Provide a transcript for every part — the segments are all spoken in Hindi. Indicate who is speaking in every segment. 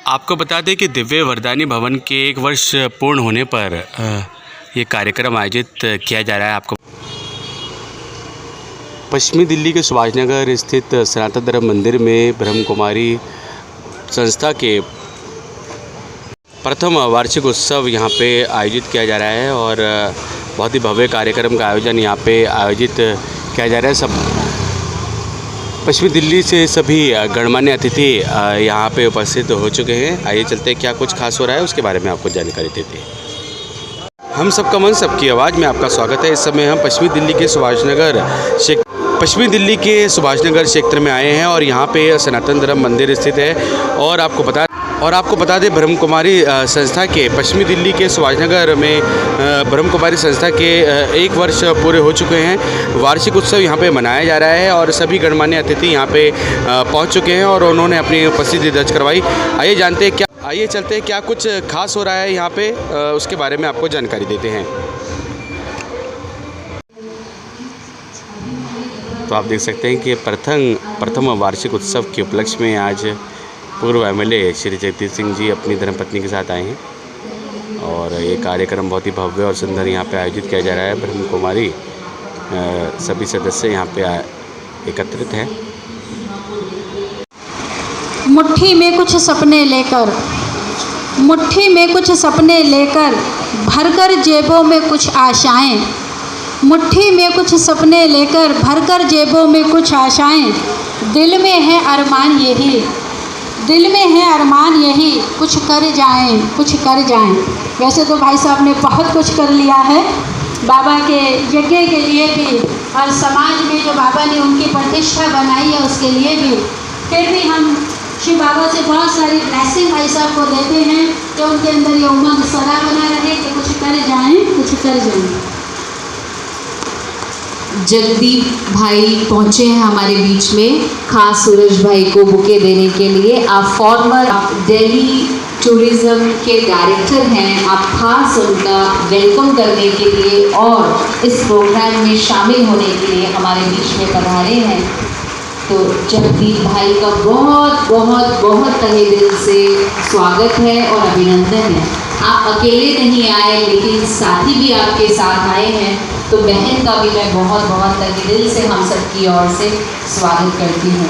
Speaker 1: आपको बता दें कि दिव्य वरदानी भवन के 1 वर्ष पूर्ण होने पर ये कार्यक्रम आयोजित किया जा रहा है। आपको पश्चिमी दिल्ली के सुभाष नगर स्थित सनातन धर्म मंदिर में ब्रह्म कुमारी संस्था के प्रथम वार्षिक उत्सव यहाँ पे आयोजित किया जा रहा है और बहुत ही भव्य कार्यक्रम का आयोजन यहाँ पे आयोजित किया जा रहा है। सब पश्चिमी दिल्ली से सभी गणमान्य अतिथि यहाँ पे उपस्थित हो चुके हैं। आइए चलते हैं क्या कुछ खास हो रहा है उसके बारे में आपको जानकारी देते हैं। हम सबका मन सबकी आवाज़ में आपका स्वागत है। इस समय हम पश्चिमी दिल्ली के सुभाष नगर क्षेत्र में आए हैं और यहाँ पे सनातन धर्म मंदिर स्थित है। और आपको बता दें ब्रह्म कुमारी संस्था के पश्चिमी दिल्ली के सुभाष नगर में ब्रह्म कुमारी संस्था के 1 वर्ष पूरे हो चुके हैं। वार्षिक उत्सव यहाँ पे मनाया जा रहा है और सभी गणमान्य अतिथि यहाँ पे पहुँच चुके हैं और उन्होंने अपनी उपस्थिति दर्ज करवाई। आइए चलते हैं क्या कुछ खास हो रहा है यहाँ पे उसके बारे में आपको जानकारी देते हैं। तो आप देख सकते हैं कि प्रथम वार्षिक उत्सव के उपलक्ष्य में आज पूर्व एमएलए श्री जगदीश सिंह जी अपनी धर्मपत्नी के साथ आए हैं और ये कार्यक्रम बहुत ही भव्य और सुंदर यहाँ पे आयोजित किया जा रहा है। ब्रह्म कुमारी सभी सदस्य यहाँ पे एकत्रित हैं।
Speaker 2: मुट्ठी में कुछ सपने लेकर भरकर जेबों में कुछ आशाएं, मुट्ठी में कुछ सपने लेकर भरकर जेबों में कुछ आशाएं, दिल में है अरमान यही कुछ कर जाएं। वैसे तो भाई साहब ने बहुत कुछ कर लिया है बाबा के यज्ञ के लिए भी और समाज में जो बाबा ने उनकी प्रतिष्ठा बनाई है उसके लिए भी। फिर भी हम श्री बाबा से बहुत सारी ब्लेसिंग भाई साहब को देते हैं कि उनके अंदर ये उमंग सदा बना रहे कि कुछ कर जाएं।
Speaker 3: जगदीप भाई पहुंचे हैं हमारे बीच में खास सूरज भाई को बुके देने के लिए। आप फॉर्मर दिल्ली टूरिज्म के डायरेक्टर हैं, आप खास उनका वेलकम करने के लिए और इस प्रोग्राम में शामिल होने के लिए हमारे बीच में पधारे हैं। तो जगदीप भाई का बहुत बहुत बहुत तहे दिल से स्वागत है और अभिनंदन है। आप अकेले नहीं आए लेकिन साथी भी आपके साथ आए हैं, तो बहन का भी मैं बहुत बहुत तहे दिल से हम सब की ओर से स्वागत करती हूँ।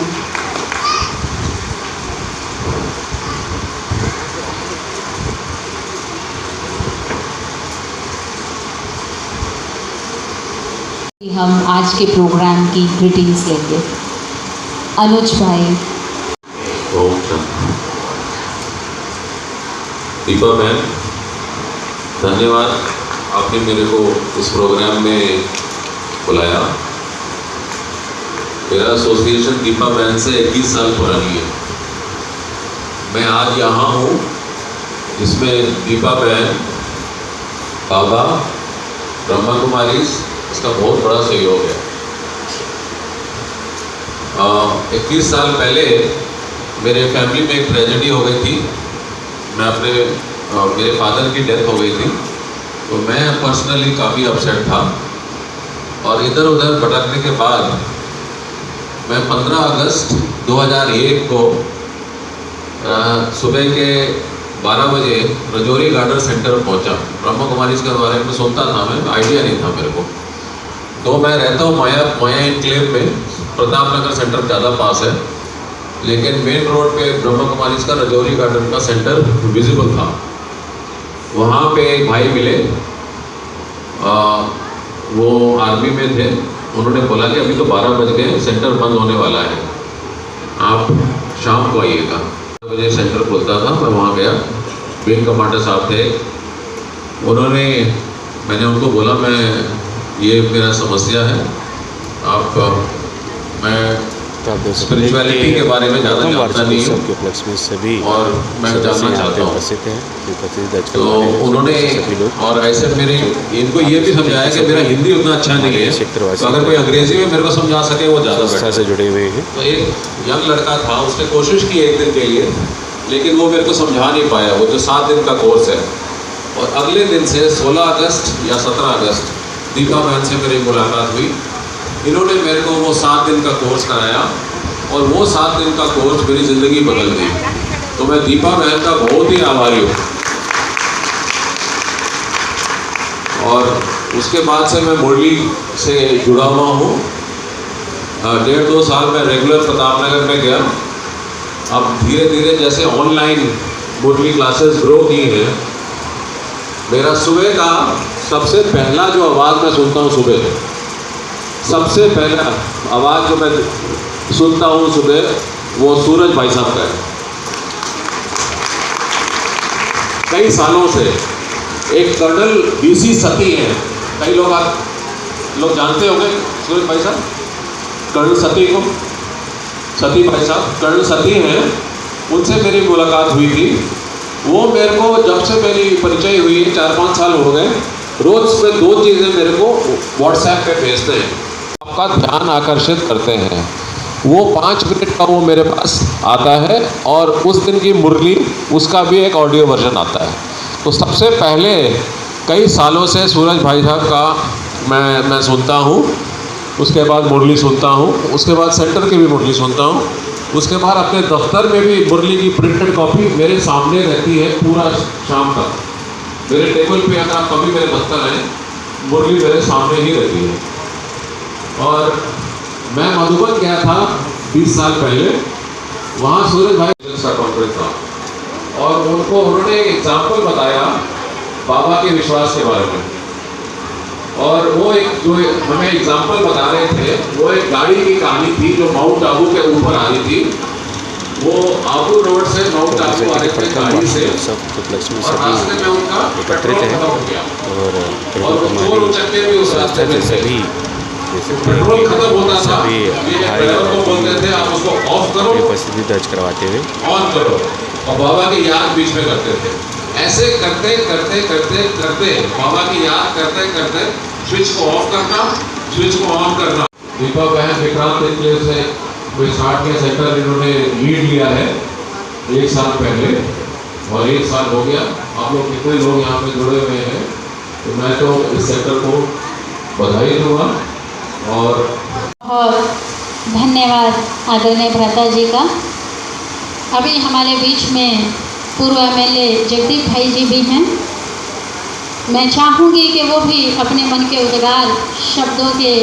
Speaker 3: हम आज के प्रोग्राम की ग्रीटिंग्स लेंगे। अनुज भाई।
Speaker 4: दीपा मैम, धन्यवाद, आपने मेरे को इस प्रोग्राम में बुलाया। मेरा एसोसिएशन दीपा बहन से 21 साल पुरानी है। मैं आज यहाँ हूँ जिसमें दीपा बहन, बाबा, ब्रह्मा कुमारी, इसका बहुत बड़ा सहयोग है। 21 साल पहले मेरे फैमिली में एक ट्रेजेडी हो गई थी। मेरे फादर की डेथ हो गई थी, तो मैं पर्सनली काफ़ी अपसेट था और इधर उधर भटकने के बाद मैं 15 अगस्त 2001 को सुबह के 12 बजे रजौरी गार्डन सेंटर पहुंचा। ब्रह्मा कुमारी के बारे में सुनता था मैं, आइडिया नहीं था मेरे को। तो मैं रहता हूँ माया इनक्लेव में, प्रताप नगर सेंटर ज़्यादा पास है, लेकिन मेन रोड पे ब्रह्मा कुमारी का रजौरी गार्डन का सेंटर विजिबल था। वहाँ पे भाई मिले, वो आर्मी में थे। उन्होंने बोला कि अभी तो 12 बज गए, सेंटर बंद होने वाला है, आप शाम को आइएगा। 12 बजे सेंटर खुलता था। मैं वहाँ गया, विंग कमांडर साहब थे। मैंने उनको बोला ये मेरा समस्या है, मैं स्पिरिचुअलिटी के बारे में ज़्यादा जानता नहीं हूँ और मैं जानना चाहता हूँ। तो उन्होंने और ऐसे इनको ये भी समझाया कि मेरा हिंदी उतना अच्छा नहीं है, तो अगर कोई अंग्रेजी में मेरे को समझा सके वो ज़्यादा बेहतर से जुड़े हुए हैं। तो एक यंग लड़का था, उसने कोशिश की 1 दिन के लिए, लेकिन वो मेरे को समझा नहीं पाया। वो जो 7 दिन का कोर्स है, और अगले दिन से 16 अगस्त या 17 अगस्त दीपा बहन से मेरी मुलाकात हुई। इन्होंने मेरे को वो 7 दिन का कोर्स कराया और वो 7 दिन का कोर्स मेरी ज़िंदगी बदल गई। तो मैं दीपा बहन का बहुत ही आभारी हूँ। और उसके बाद से मैं मुरली से जुड़ा हुआ हूँ। 1.5-2 साल में रेगुलर प्रतापनगर में गया। अब धीरे धीरे जैसे ऑनलाइन मुरली क्लासेस ग्रो की हैं, मेरा सुबह का सबसे पहला जो आवाज़ मैं सुनता हूँ सुबह, सबसे पहला आवाज़ जो मैं सुनता हूँ सुबह, वो सूरज भाई साहब का है। कई सालों से एक कर्नल BC सती हैं, कई लोग जानते होंगे सूरज भाई साहब, कर्नल सती को, सती भाई साहब कर्नल सती हैं, उनसे मेरी मुलाकात हुई थी। वो मेरे को जब से मेरी परिचय हुई है, 4-5 साल हो गए, रोज़ में 2 चीज़ें मेरे को WhatsApp पे भेजते हैं, आपका ध्यान आकर्षित करते हैं। वो 5 मिनट का वो मेरे पास आता है और उस दिन की मुरली, उसका भी एक ऑडियो वर्जन आता है। तो सबसे पहले कई सालों से सूरज भाई साहब का मैं सुनता हूँ, उसके बाद मुरली सुनता हूँ, उसके बाद सेंटर की भी मुरली सुनता हूँ, उसके बाद अपने दफ्तर में भी मुरली की प्रिंटेड कॉपी मेरे सामने रहती है पूरा शाम तक। मेरे टेबल पे अगर आप कभी मेरे दफ्तर हैं, मुरली मेरे सामने ही रहती है। और मैं मधुबन गया था 20 साल पहले, वहाँ सूरज भाई का कॉन्फ्रेंस था और उन्होंने एक एग्जाम्पल बताया बाबा के विश्वास के बारे में। और वो एक जो हमें एग्जाम्पल बता रहे थे, वो एक गाड़ी की कहानी थी जो माउंट आबू के ऊपर आ रही थी। वो आबू रोड से माउंट आबू आ रहे थे गाड़ी से, और रास्ते में उनका पेट्रोल खत्म हो गया और वो चोर उचक्के भी उस रास्ते में थे। पेट्रोल खत्म होता था, ये ड्राइवर को बोलते थे आप उसको ऑफ करो,
Speaker 1: उपस्थिति दर्ज करवाते हुए
Speaker 4: ऑन करो, और बाबा की याद बीच में करते थे। ऐसे करते करते करते करते बाबा की याद करते करते स्विच को ऑफ करना, स्विच को ऑन करना। दीपा बहन विक्रांत इंद्र से कोई स्टार्ट किया सेंटर, इन्होंने लीड लिया है 1 साल पहले और 1 साल हो गया। आप लोग कितने लोग यहाँ पे जुड़े हुए हैं, तो मैं तो इस सेंटर को बधाई दूँगा। और
Speaker 2: धन्यवाद आदरणीय भ्राता जी का। अभी हमारे बीच में पूर्व MLA जगदीप भाई जी भी हैं। मैं चाहूँगी कि वो भी अपने मन के उद्गार शब्दों के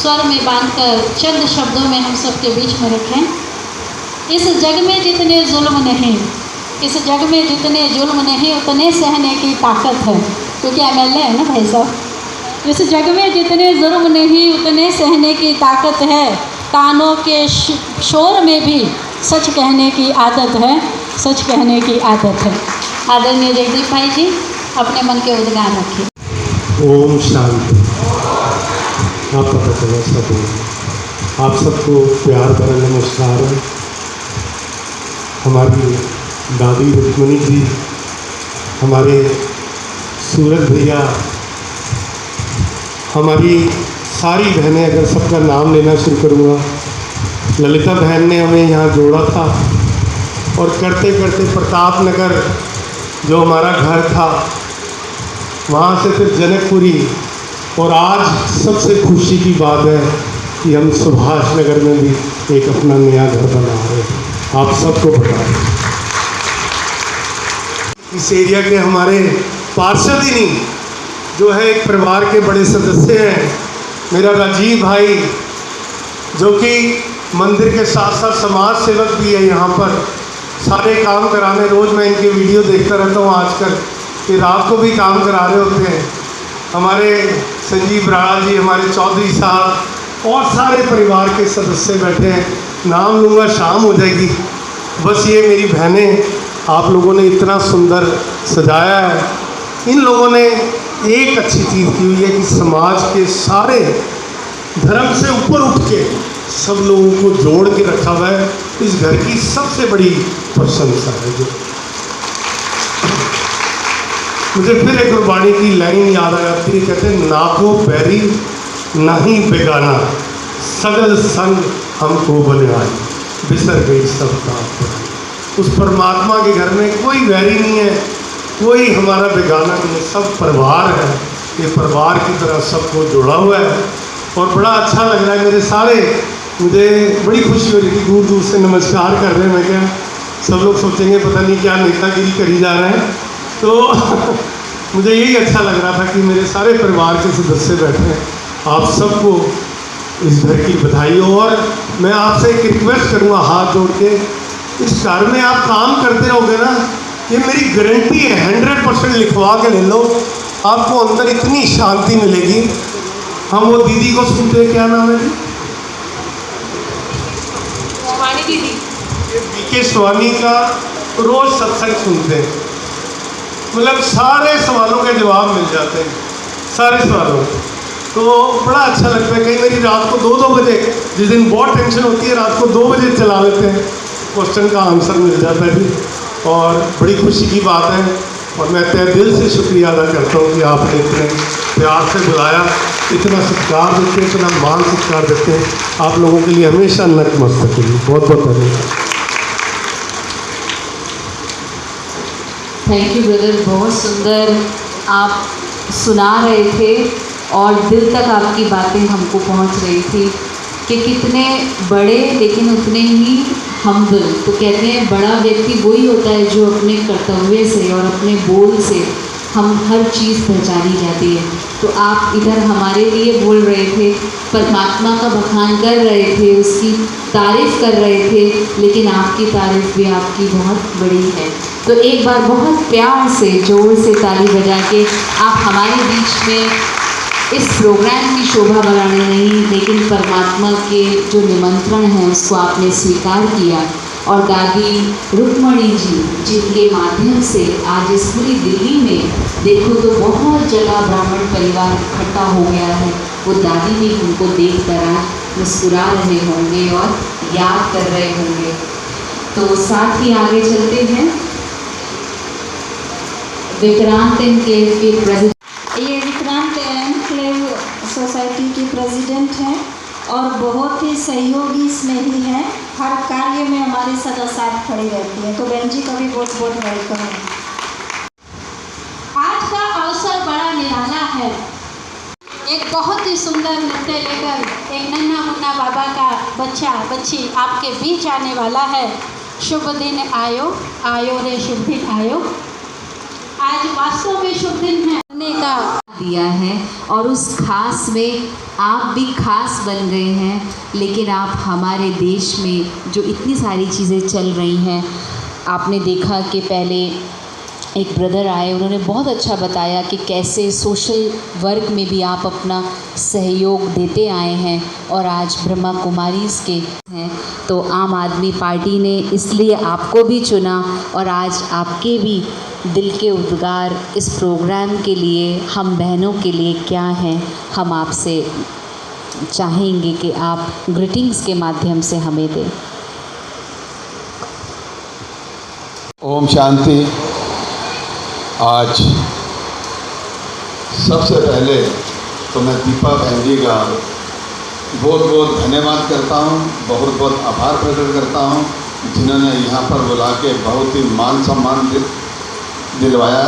Speaker 2: स्वर में बांधकर चंद शब्दों में हम सबके बीच में रखें। इस जग में जितने जुल्म नहीं, इस जग में जितने जुल्म नहीं, उतने सहने की ताकत है, क्योंकि MLA है ना भाई साहब। इस जग में जितने जुल्म नहीं, उतने सहने की ताकत है। कानों के शोर में भी सच कहने की आदत है, सच कहने की आदत है। आदरणीय जगदीप भाई जी अपने मन के उद्गार रखिए।
Speaker 5: ओम शांति। आप पता चला सब, आप सबको प्यार भरा नमस्कार। हमारी दादी रुक्मणी जी, हमारे सूरज भैया, हमारी सारी बहनें, अगर सबका नाम लेना शुरू करूँगा, ललिता बहन ने हमें यहाँ जोड़ा था और करते करते प्रताप नगर जो हमारा घर था, वहाँ से फिर जनकपुरी, और आज सबसे खुशी की बात है कि हम सुभाष नगर में भी एक अपना नया घर बना रहे हैं। आप सबको पता है, इस एरिया के हमारे पार्षद ही नहीं, जो है एक परिवार के बड़े सदस्य हैं, मेरा राजीव भाई, जो कि मंदिर के साथ साथ समाज सेवक भी है। यहाँ पर सारे काम कराने, रोज़ मैं इनके वीडियो देखता रहता हूँ आजकल, कि रात को भी काम करा रहे होते हैं। हमारे संजीव राणा जी, हमारे चौधरी साहब और सारे परिवार के सदस्य बैठे हैं। नाम लूँगा शाम हो जाएगी। बस ये मेरी बहनें, आप लोगों ने इतना सुंदर सजाया है। इन लोगों ने एक अच्छी चीज़ की हुई है कि समाज के सारे धर्म से ऊपर उठ के सब लोगों को जोड़ के रखा हुआ है। इस घर की सबसे बड़ी प्रशंसा है। जो मुझे फिर एक गुरबाणी की लाइन याद आ जाती है, कहते हैं, ना को बैरी नहीं बेगाना, सगल संग हमको बनाए, बिसर गई सब का। उस परमात्मा के घर में कोई वैरी नहीं है, कोई हमारा बेगाना नहीं है, सब परिवार है। ये परिवार की तरह सबको जोड़ा हुआ है और बड़ा अच्छा लग रहा है। मेरे सारे, मुझे बड़ी खुशी हो रही थी, दूर दूर से नमस्कार कर रहे हैं। मैं क्या सब लोग सोचेंगे पता नहीं क्या नेतागिरी करी जा रहे हैं। तो मुझे यही अच्छा लग रहा था कि मेरे सारे परिवार के सदस्य बैठे हैं। आप सबको इस घर की बधाई हो। और मैं आपसे एक रिक्वेस्ट करूँगा हाथ जोड़ के, इस घर में आप काम करते रहोगे ना, ये मेरी गारंटी है, 100% लिखवा के ले लो, आपको अंदर इतनी शांति मिलेगी। हम वो दीदी को सुनते हैं, क्या नाम है जी?
Speaker 3: स्वामी दीदी।
Speaker 5: बीके स्वामी का रोज सत्संग सुनते हैं, मतलब सारे सवालों के जवाब मिल जाते हैं, सारे सवालों। तो बड़ा अच्छा लगता है। कई बार रात को 2-2 बजे, जिस दिन बहुत टेंशन होती है, रात को 2 बजे चला लेते हैं, क्वेश्चन का आंसर मिल जाता है जी। और बड़ी खुशी की बात है। और मैं तहे दिल से शुक्रिया अदा करता हूँ कि आपने इतने प्यार से बुलाया, इतना सत्कार देते हैं, इतना मान सत्कार देते हैं। आप लोगों के लिए हमेशा नतमस्तक है। बहुत बहुत धन्यवाद।
Speaker 3: थैंक यू ब्रदर, बहुत सुंदर आप सुना रहे थे और दिल तक आपकी बातें हमको पहुंच रही थी कि कितने बड़े लेकिन उतने ही हम्बल। तो कहते हैं बड़ा व्यक्ति वही होता है जो अपने कर्तव्य से और अपने बोल से हम हर चीज़ पहचानी जाती है। तो आप इधर हमारे लिए बोल रहे थे, परमात्मा का बखान कर रहे थे, उसकी तारीफ़ कर रहे थे, लेकिन आपकी तारीफ़ भी आपकी बहुत बड़ी है। तो एक बार बहुत प्यार से ज़ोर से ताली बजा के आप हमारे बीच में इस प्रोग्राम की शोभा बढ़ाने नहीं, लेकिन परमात्मा के जो निमंत्रण हैं उसको आपने स्वीकार किया। और दादी रुक्मणी जी, जिनके माध्यम से आज इस पूरी दिल्ली में देखो तो बहुत जगह ब्राह्मण परिवार इकट्ठा हो गया है, वो दादी भी उनको देख कर आज मुस्कुरा रहे होंगे और याद कर रहे होंगे। तो साथ ही आगे चलते हैं। विक्रांत एनक्लेव के प्रेसिडेंट,
Speaker 2: ये विक्रांत एनक्लेव सोसाइटी के प्रेसिडेंट हैं और बहुत ही सहयोगी स्नेही हैं, हर कार्य में हमारे सदा साथ खड़ी रहती है। तो बहन जी का भी बहुत बहुत वेलकम है। आज का अवसर बड़ा निराला है। एक बहुत ही सुंदर नृत्य लेकर एक नन्हा मुन्ना बाबा का बच्चा बच्ची आपके बीच आने वाला है। शुभ दिन आयो, आयो रे शुभ दिन आयो। आज वास्तव में शुभ दिन है का
Speaker 3: दिया है और उस खास में आप भी खास बन गए हैं। लेकिन आप हमारे देश में जो इतनी सारी चीज़ें चल रही हैं, आपने देखा कि पहले एक ब्रदर आए, उन्होंने बहुत अच्छा बताया कि कैसे सोशल वर्क में भी आप अपना सहयोग देते आए हैं और आज ब्रह्मा कुमारीज़ के हैं। तो आम आदमी पार्टी ने इसलिए आपको भी चुना और आज आपके भी दिल के उद्गार इस प्रोग्राम के लिए, हम बहनों के लिए क्या हैं, हम आपसे चाहेंगे कि आप ग्रीटिंग्स के माध्यम से हमें दें।
Speaker 6: ओम शांति। आज सबसे पहले तो मैं दीपा बहन जी का बहुत बहुत धन्यवाद करता हूँ, बहुत बहुत आभार प्रकट करता हूँ, जिन्होंने यहाँ पर बुला के बहुत ही मान सम्मान दिलवाया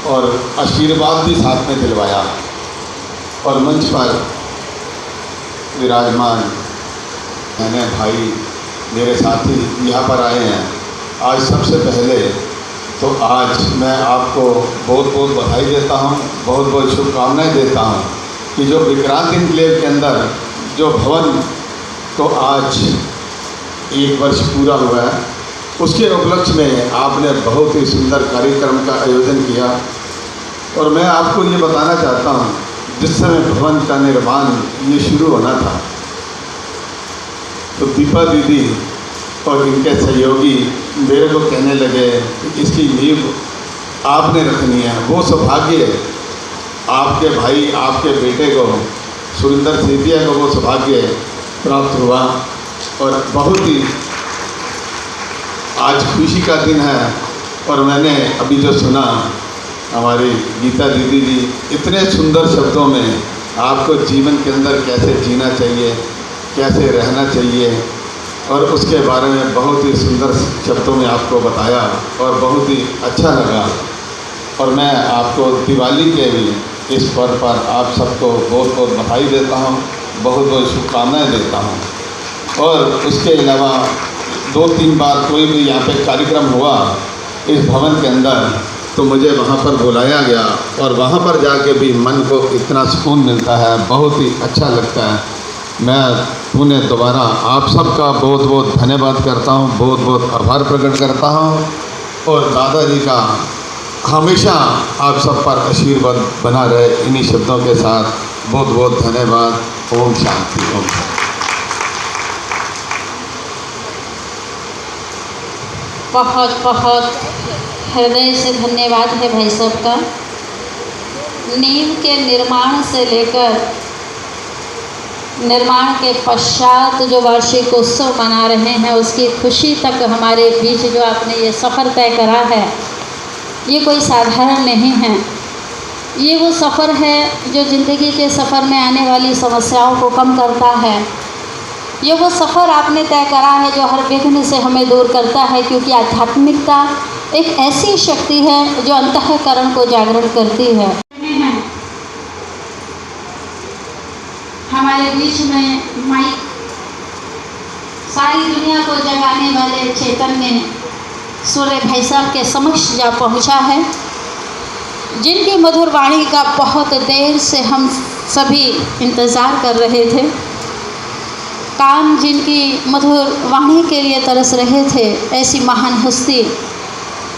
Speaker 6: और आशीर्वाद भी साथ में दिलवाया। और मंच पर विराजमान मैंने भाई मेरे साथी यहाँ पर आए हैं। आज सबसे पहले तो आज मैं आपको बहुत बहुत बधाई देता हूँ, बहुत बहुत शुभकामनाएं देता हूँ कि जो विक्रांत एनक्लेव के अंदर जो भवन को आज 1 वर्ष पूरा हुआ है, उसके उपलक्ष्य में आपने बहुत ही सुंदर कार्यक्रम का आयोजन किया। और मैं आपको ये बताना चाहता हूँ, जिस समय भवन का निर्माण ये शुरू होना था तो दीपा दीदी और इनके सहयोगी मेरे को कहने लगे कि इसकी नींव आपने रखनी है। वो सौभाग्य आपके भाई, आपके बेटे को, सुरेंद्र सेतिया को वो सौभाग्य प्राप्त हुआ और बहुत ही आज खुशी का दिन है। और मैंने अभी जो सुना, हमारी गीता दीदी जी इतने सुंदर शब्दों में आपको जीवन के अंदर कैसे जीना चाहिए, कैसे रहना चाहिए, और उसके बारे में बहुत ही सुंदर शब्दों में आपको बताया और बहुत ही अच्छा लगा। और मैं आपको दिवाली के भी इस पर्व पर आप सबको बहुत बहुत बधाई देता हूँ, बहुत बहुत शुभकामनाएं देता हूँ। और उसके अलावा 2-3 बार कोई भी यहाँ पे कार्यक्रम हुआ इस भवन के अंदर तो मुझे वहाँ पर बुलाया गया और वहाँ पर जाके भी मन को इतना सुकून मिलता है, बहुत ही अच्छा लगता है। मैं पुनः दोबारा आप सबका बहुत बहुत धन्यवाद करता हूँ, बहुत बहुत आभार प्रकट करता हूँ और दादाजी का हमेशा आप सब पर आशीर्वाद बना रहे। इन्हीं शब्दों के साथ बहुत बहुत धन्यवाद। ओम शांति। ओम शांति।
Speaker 2: बहुत बहुत हृदय से धन्यवाद है भाई साहब का। नींव के निर्माण से लेकर निर्माण के पश्चात जो वार्षिक उत्सव मना रहे हैं उसकी खुशी तक हमारे बीच जो आपने ये सफ़र तय करा है, ये कोई साधारण नहीं है। ये वो सफ़र है जो ज़िंदगी के सफ़र में आने वाली समस्याओं को कम करता है। ये वो सफ़र आपने तय करा है जो हर विघ्न से हमें दूर करता है, क्योंकि आध्यात्मिकता एक ऐसी शक्ति है जो अंतःकरण को जागरण करती है। हमारे बीच में माइक सारी दुनिया को जगाने वाले चैतन्य सूर्य भाई साहब के समक्ष जा पहुंचा है, जिनकी मधुर वाणी का बहुत देर से हम सभी इंतज़ार कर रहे थे। कान जिनकी मधुर वाणी के लिए तरस रहे थे, ऐसी महान हस्ती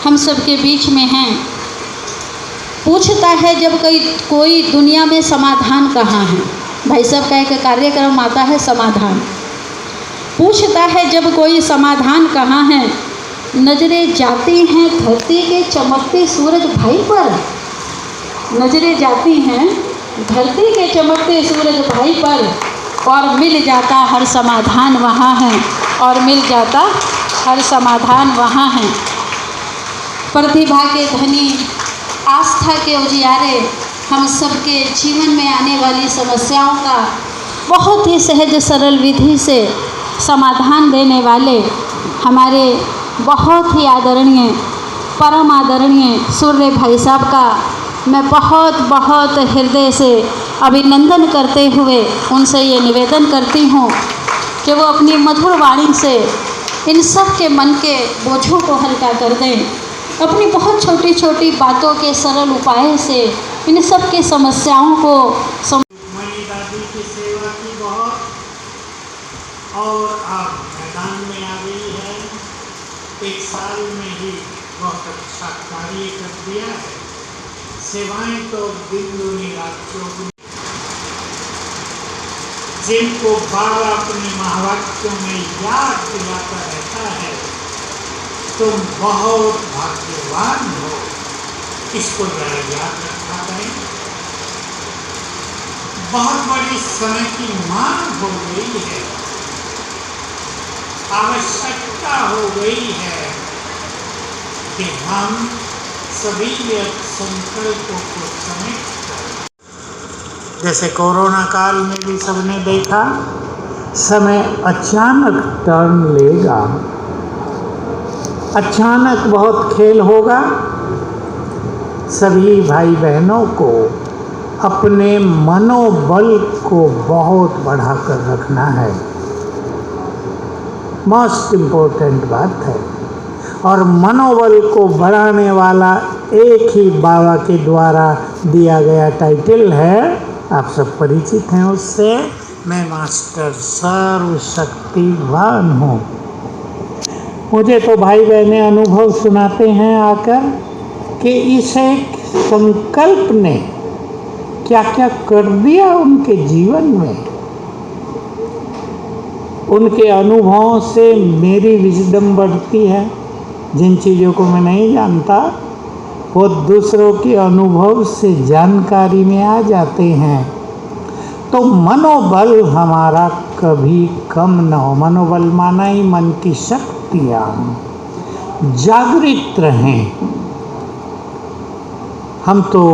Speaker 2: हम सबके बीच में हैं। पूछता है जब कोई दुनिया में समाधान कहाँ है। भाई साहब का एक कार्यक्रम आता है समाधान। पूछता है जब कोई समाधान कहाँ है। नज़रें जाती हैं धरती के चमकते सूरज भाई पर, नज़रें जाती हैं धरती के चमकते सूरज भाई पर, और मिल जाता हर समाधान वहाँ है, और मिल जाता हर समाधान वहाँ है। प्रतिभा के धनी, आस्था के उजियारे, हम सबके जीवन में आने वाली समस्याओं का बहुत ही सहज सरल विधि से समाधान देने वाले हमारे बहुत ही आदरणीय, परम आदरणीय सूर्य भाई साहब का मैं बहुत बहुत हृदय से अभिनंदन करते हुए उनसे ये निवेदन करती हूँ कि वो अपनी मधुर वाणी से इन सब के मन के बोझों को हल्का कर दें। अपनी बहुत छोटी छोटी बातों के सरल उपाय से इन सब की समस्याओं को
Speaker 7: मनी दादी की सेवा की बहुत, और अब मैदान में आ गई है। 1 साल में ही बहुत अच्छा कार्य कर दिया है। सेवाएं तो दिन दूनी रात चौगुनी, जिनको बाबा अपने महावाक्यों में याद दिलाता रहता है, तुम बहुत भाग्यवान हो, इसको जरा याद रखा करें। बहुत बड़ी समय की मांग हो गई है, आवश्यकता हो गई है कि हम सभी संकल्पों को समेट, जैसे कोरोना काल में भी सबने देखा, समय अचानक टर्न लेगा, अचानक बहुत खेल होगा। सभी भाई बहनों को अपने मनोबल को बहुत बढ़ाकर रखना है, मोस्ट इम्पोर्टेंट बात है। और मनोबल को बढ़ाने वाला एक ही बाबा के द्वारा दिया गया टाइटल है, आप सब परिचित हैं उससे, मैं मास्टर सर्वशक्तिवान हूँ। मुझे तो भाई बहनें अनुभव सुनाते हैं आकर कि इस एक संकल्प ने क्या क्या कर दिया उनके जीवन में। उनके अनुभवों से मेरी विजडम बढ़ती है। जिन चीज़ों को मैं नहीं जानता वो दूसरों के अनुभव से जानकारी में आ जाते हैं। तो मनोबल हमारा कभी कम न हो। मनोबल माना ही मन की शक्तियाँ जागृत रहें। हम तो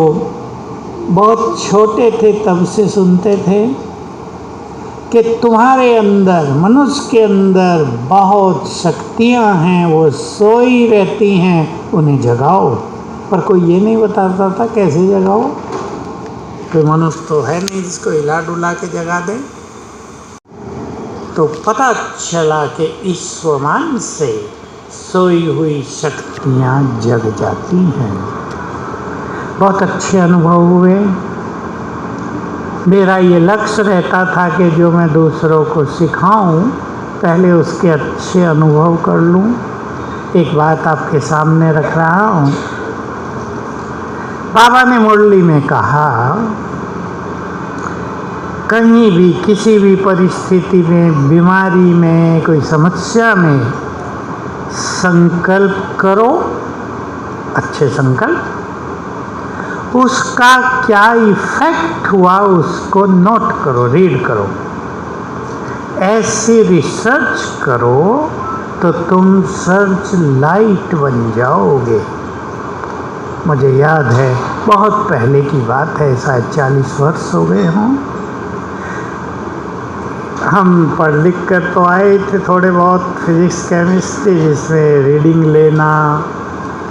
Speaker 7: बहुत छोटे थे तब से सुनते थे कि तुम्हारे अंदर, मनुष्य के अंदर बहुत शक्तियाँ हैं, वो सोई रहती हैं, उन्हें जगाओ। पर कोई ये नहीं बताता था कैसे जगाओ। कोई मनुष्य तो है नहीं जिसको हिला डुला के जगा दे। तो पता चला कि इस स्वमान से सोई हुई शक्तियाँ जग जाती हैं। बहुत अच्छे अनुभव हुए। मेरा ये लक्ष्य रहता था कि जो मैं दूसरों को सिखाऊं, पहले उसके अच्छे अनुभव कर लूं। एक बात आपके सामने रख रहा हूं। बाबा ने मुरली में कहा, कहीं भी किसी भी परिस्थिति में, बीमारी में, कोई समस्या में संकल्प करो, अच्छे संकल्प, उसका क्या इफेक्ट हुआ उसको नोट करो, रीड करो। ऐसी रिसर्च करो तो तुम सर्च लाइट बन जाओगे। मुझे याद है, बहुत पहले की बात है, शायद 40 वर्ष हो गए हों। हम पढ़ लिख कर तो आए थे थोड़े बहुत फिजिक्स केमिस्ट्री, जिसमें रीडिंग लेना,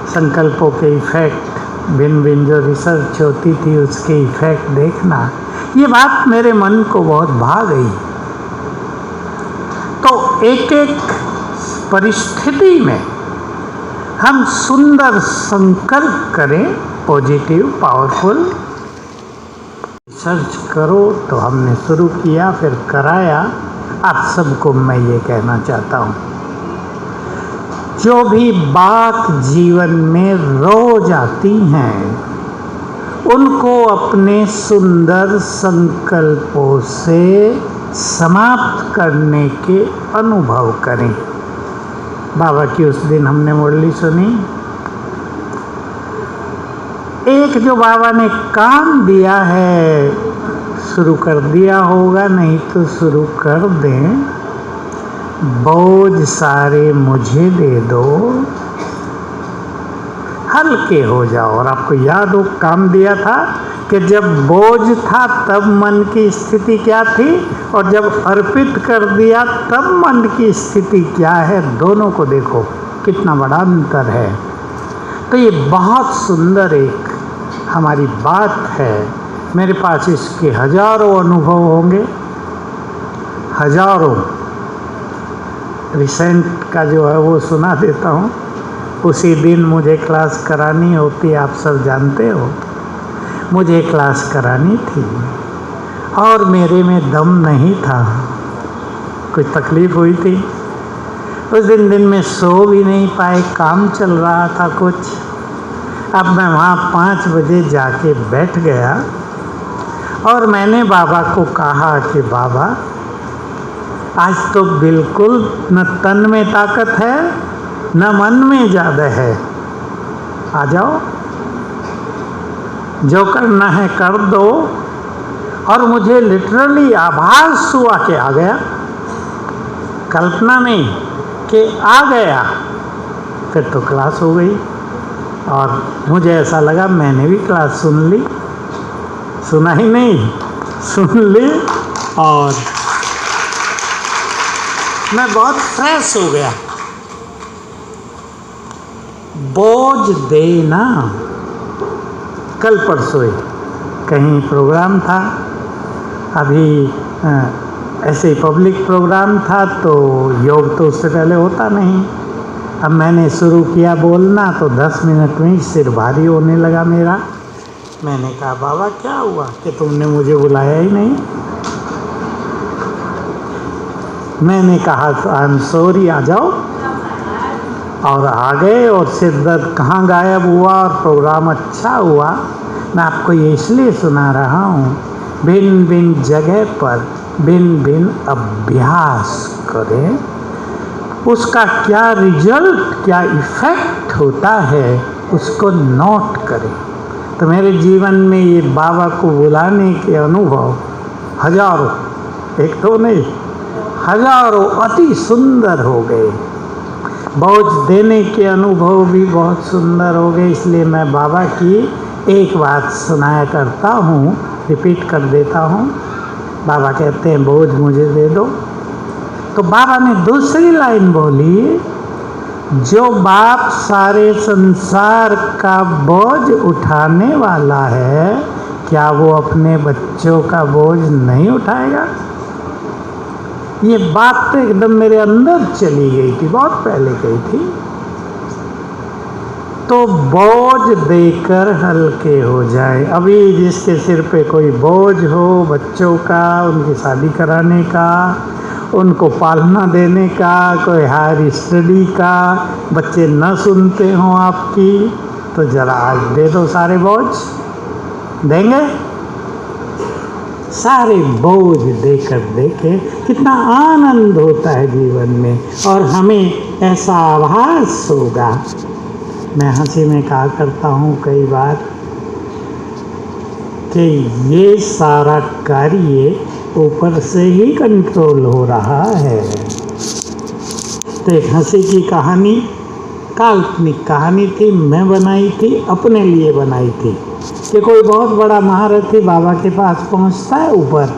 Speaker 7: संकल्पों के इफ़ेक्ट, भिन्न भिन्न जो रिसर्च होती थी उसके इफ़ेक्ट देखना, ये बात मेरे मन को बहुत भा गई। तो एक एक परिस्थिति में हम सुंदर संकल्प करें, पॉजिटिव, पावरफुल। सर्च करो तो हमने शुरू किया, फिर कराया। आप सबको मैं ये कहना चाहता हूँ, जो भी बात जीवन में रोज आती हैं, उनको अपने सुंदर संकल्पों से समाप्त करने के अनुभव करें। बाबा की उस दिन हमने मुरली सुनी। एक जो बाबा ने काम दिया है, शुरू कर दिया होगा, नहीं तो शुरू कर दें। बोझ सारे मुझे दे दो, हल्के हो जाओ। और आपको याद हो, काम दिया था कि जब बोझ था तब मन की स्थिति क्या थी, और जब अर्पित कर दिया तब मन की स्थिति क्या है। दोनों को देखो, कितना बड़ा अंतर है। तो ये बहुत सुंदर एक हमारी बात है। मेरे पास इसके हजारों अनुभव होंगे, हजारों। रिसेंट का जो है वो सुना देता हूँ। उसी दिन मुझे क्लास करानी होती, आप सब जानते हो, मुझे क्लास करानी थी और मेरे में दम नहीं था, कुछ तकलीफ़ हुई थी। उस दिन में सो भी नहीं पाए, काम चल रहा था कुछ। अब मैं वहाँ 5 बजे जाके बैठ गया और मैंने बाबा को कहा कि बाबा, आज तो बिल्कुल न तन में ताकत है न मन में ज़्यादा है, आ जाओ, जो करना है कर दो। और मुझे लिटरली आभास हुआ कि आ गया, कल्पना नहीं कि आ गया। फिर तो क्लास हो गई और मुझे ऐसा लगा मैंने भी क्लास सुन ली, सुना ही नहीं, सुन ली। और मैं बहुत फ्रेश हो गया। बोझ देना। कल परसों कहीं प्रोग्राम था, अभी ऐसे ही पब्लिक प्रोग्राम था, तो योग तो उससे पहले होता नहीं। अब मैंने शुरू किया बोलना तो 10 मिनट में ही सिर भारी होने लगा मेरा। मैंने कहा बाबा क्या हुआ कि तुमने मुझे बुलाया ही नहीं। मैंने कहा तो आई एम सॉरी, आ जाओ। और आ गए और सिर दर्द कहाँ गायब हुआ और प्रोग्राम अच्छा हुआ। मैं आपको ये इसलिए सुना रहा हूँ, भिन्न भिन्न जगह पर भिन्न भिन्न अभ्यास करें, उसका क्या रिजल्ट, क्या इफ़ेक्ट होता है उसको नोट करें। तो मेरे जीवन में ये बाबा को बुलाने के अनुभव हजारों, एक तो नहीं, हजारों अति सुंदर हो गए। बोझ देने के अनुभव भी बहुत सुंदर हो गए। इसलिए मैं बाबा की एक बात सुनाया करता हूँ, रिपीट कर देता हूँ। बाबा कहते हैं बोझ मुझे दे दो, तो बाबा ने दूसरी लाइन बोली, जो बाप सारे संसार का बोझ उठाने वाला है, क्या वो अपने बच्चों का बोझ नहीं उठाएगा? ये बात तो एकदम मेरे अंदर चली गई थी, बहुत पहले गई थी। तो बोझ देकर हल्के हो जाए। अभी जिसके सिर पे कोई बोझ हो, बच्चों का, उनकी शादी कराने का, उनको पालना देने का, कोई हायर स्टडी का, बच्चे न सुनते हों आपकी, तो जरा आज दे दो सारे बोझ। देंगे? सारे बोझ देकर देखें कितना आनंद होता है जीवन में, और हमें ऐसा आभास होगा। मैं हंसी में कहा करता हूँ कई बार कि ये सारा कार्य ऊपर से ही कंट्रोल हो रहा है। तो एक हंसी की कहानी, काल्पनिक कहानी थी, मैं बनाई थी, अपने लिए बनाई थी कि कोई बहुत बड़ा महारथी बाबा के पास पहुंचता है ऊपर,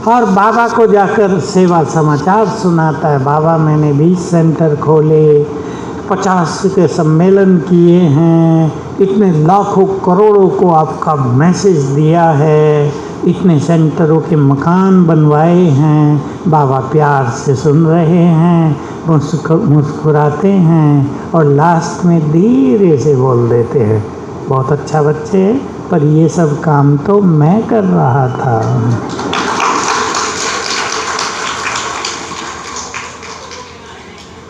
Speaker 7: और बाबा को जाकर सेवा समाचार सुनाता है। बाबा, मैंने 20 सेंटर खोले, 50 के सम्मेलन किए हैं, इतने लाखों करोड़ों को आपका मैसेज दिया है, इतने सेंटरों के मकान बनवाए हैं। बाबा प्यार से सुन रहे हैं, मुस्कुराते हैं, और लास्ट में धीरे से बोल देते हैं, बहुत अच्छा बच्चे, पर ये सब काम तो मैं कर रहा था।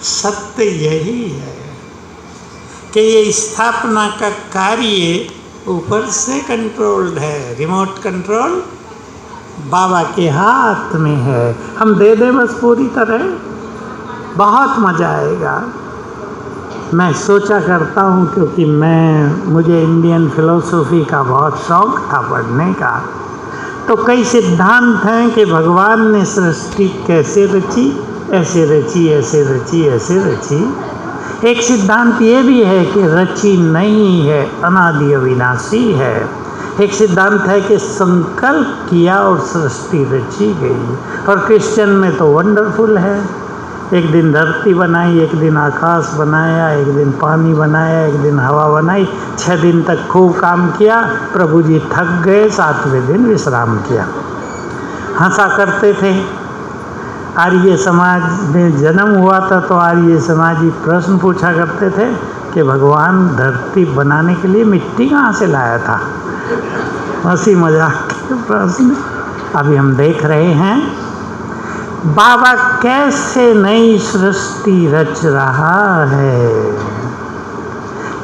Speaker 7: सत्य यही है कि ये स्थापना का कार्य ऊपर से कंट्रोल्ड है। रिमोट कंट्रोल बाबा के हाथ में है। हम दे दें बस पूरी तरह, बहुत मज़ा आएगा। मैं सोचा करता हूँ, क्योंकि मुझे इंडियन फिलोसफी का बहुत शौक़ था पढ़ने का, तो कई सिद्धांत हैं कि भगवान ने सृष्टि कैसे रची, ऐसे रची, ऐसे रची, ऐसे रची। एक सिद्धांत ये भी है कि रची नहीं है, अनादि अविनाशी है। एक सिद्धांत है कि संकल्प किया और सृष्टि रची गई। और क्रिश्चियन में तो वंडरफुल है, एक दिन धरती बनाई, एक दिन आकाश बनाया, एक दिन पानी बनाया, एक दिन हवा बनाई। 6 दिन तक खूब काम किया, प्रभु जी थक गए, 7वें दिन विश्राम किया। हंसा करते थे। आर्य समाज में जन्म हुआ था तो आर्य समाजी प्रश्न पूछा करते थे कि भगवान धरती बनाने के लिए मिट्टी कहाँ से लाया था। हंसी मजाक के प्रश्न अभी हम देख रहे हैं। बाबा कैसे नई सृष्टि रच रहा है,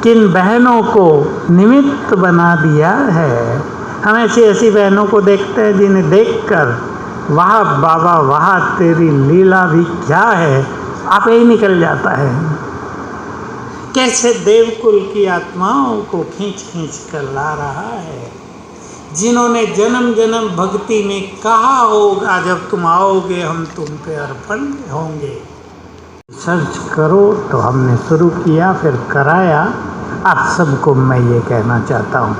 Speaker 7: किन बहनों को निमित्त बना दिया है। हम ऐसी ऐसी बहनों को देखते हैं जिन्हें देखकर वाह बाबा वाह, तेरी लीला भी क्या है, आप ही निकल जाता है। कैसे देवकुल की आत्माओं को खींच खींच कर ला रहा है, जिन्होंने जन्म जन्म भक्ति में कहा होगा जब तुम आओगे हम तुम पे अर्पण होंगे। सर्च करो तो हमने शुरू किया, फिर कराया। आप सबको मैं ये कहना चाहता हूँ,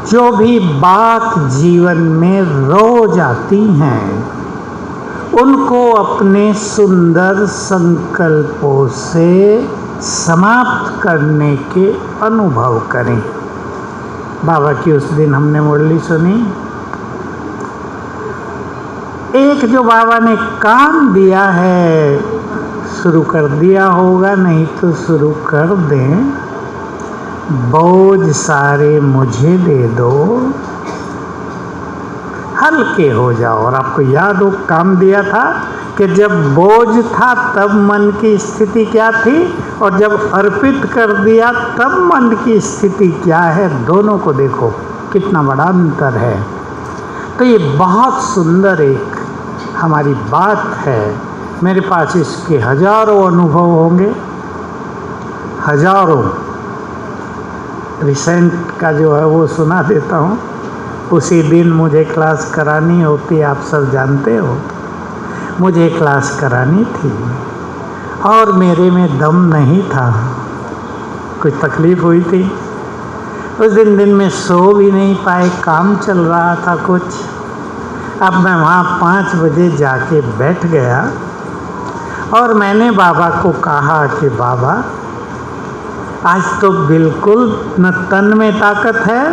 Speaker 7: जो भी बात जीवन में रोज आती हैं उनको अपने सुंदर संकल्पों से समाप्त करने के अनुभव करें। बाबा की उस दिन हमने मुरली सुनी। एक जो बाबा ने काम दिया है, शुरू कर दिया होगा, नहीं तो शुरू कर दें। बोझ सारे मुझे दे दो, हल्के हो जाओ। और आपको याद हो काम दिया था कि जब बोझ था तब मन की स्थिति क्या थी, और जब अर्पित कर दिया तब मन की स्थिति क्या है। दोनों को देखो कितना बड़ा अंतर है। तो ये बहुत सुंदर एक हमारी बात है। मेरे पास इसके हजारों अनुभव होंगे, हजारों। रिसेंट का जो है वो सुना देता हूँ। उसी दिन मुझे क्लास करानी होती, आप सब जानते हो, मुझे क्लास करानी थी और मेरे में दम नहीं था, कुछ तकलीफ़ हुई थी। उस दिन में सो भी नहीं पाए, काम चल रहा था कुछ। अब मैं वहाँ 5 बजे जाके बैठ गया और मैंने बाबा को कहा कि बाबा आज तो बिल्कुल न तन में ताकत है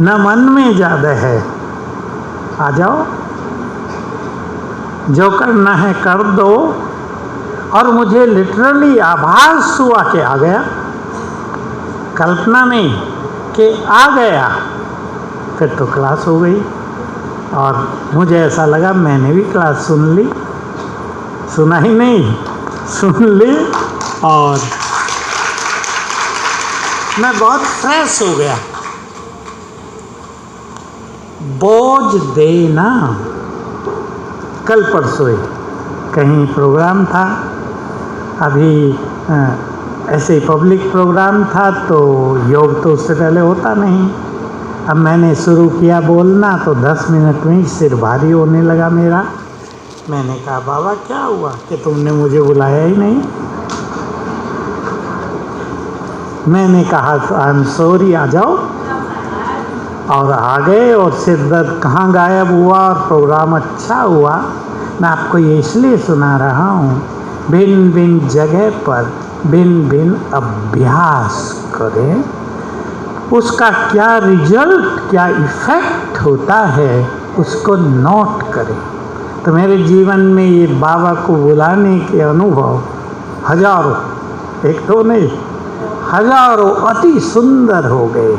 Speaker 7: न मन में ज़्यादा है, आ जाओ। जो करना है कर दो। और मुझे लिटरली आभास हुआ कि आ गया, कल्पना नहीं कि आ गया। फिर तो क्लास हो गई और मुझे ऐसा लगा मैंने भी क्लास सुन ली, सुना ही नहीं, सुन ली और मैं बहुत फ्रेश हो गया। बोझ देना, कल परसों ही कहीं प्रोग्राम था, अभी ऐसे ही पब्लिक प्रोग्राम था, तो योग तो उससे पहले होता नहीं। अब मैंने शुरू किया बोलना तो 10 मिनट में ही सिर भारी होने लगा मेरा। मैंने कहा बाबा क्या हुआ कि तुमने मुझे बुलाया ही नहीं। मैंने कहा तो आई एम सॉरी, आ जाओ, और आ गए। और सिर दर्द कहाँ गायब हुआ और प्रोग्राम अच्छा हुआ। मैं आपको ये इसलिए सुना रहा हूँ, भिन्न भिन्न जगह पर भिन्न भिन्न अभ्यास करें, उसका क्या रिजल्ट, क्या इफ़ेक्ट होता है उसको नोट करें। तो मेरे जीवन में ये बाबा को बुलाने के अनुभव हजारों, एक तो नहीं हजारों अति सुंदर हो गए।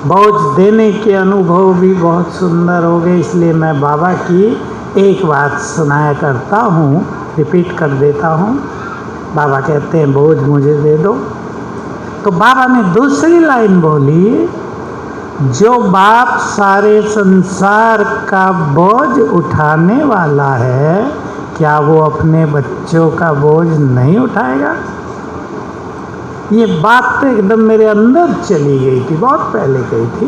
Speaker 7: बोझ देने के अनुभव भी बहुत सुंदर हो गए। इसलिए मैं बाबा की एक बात सुनाया करता हूँ, रिपीट कर देता हूँ। बाबा कहते हैं बोझ मुझे दे दो, तो बाबा ने दूसरी लाइन बोली, जो बाप सारे संसार का बोझ उठाने वाला है, क्या वो अपने बच्चों का बोझ नहीं उठाएगा? ये बात तो एकदम मेरे अंदर चली गई थी, बहुत पहले गई थी।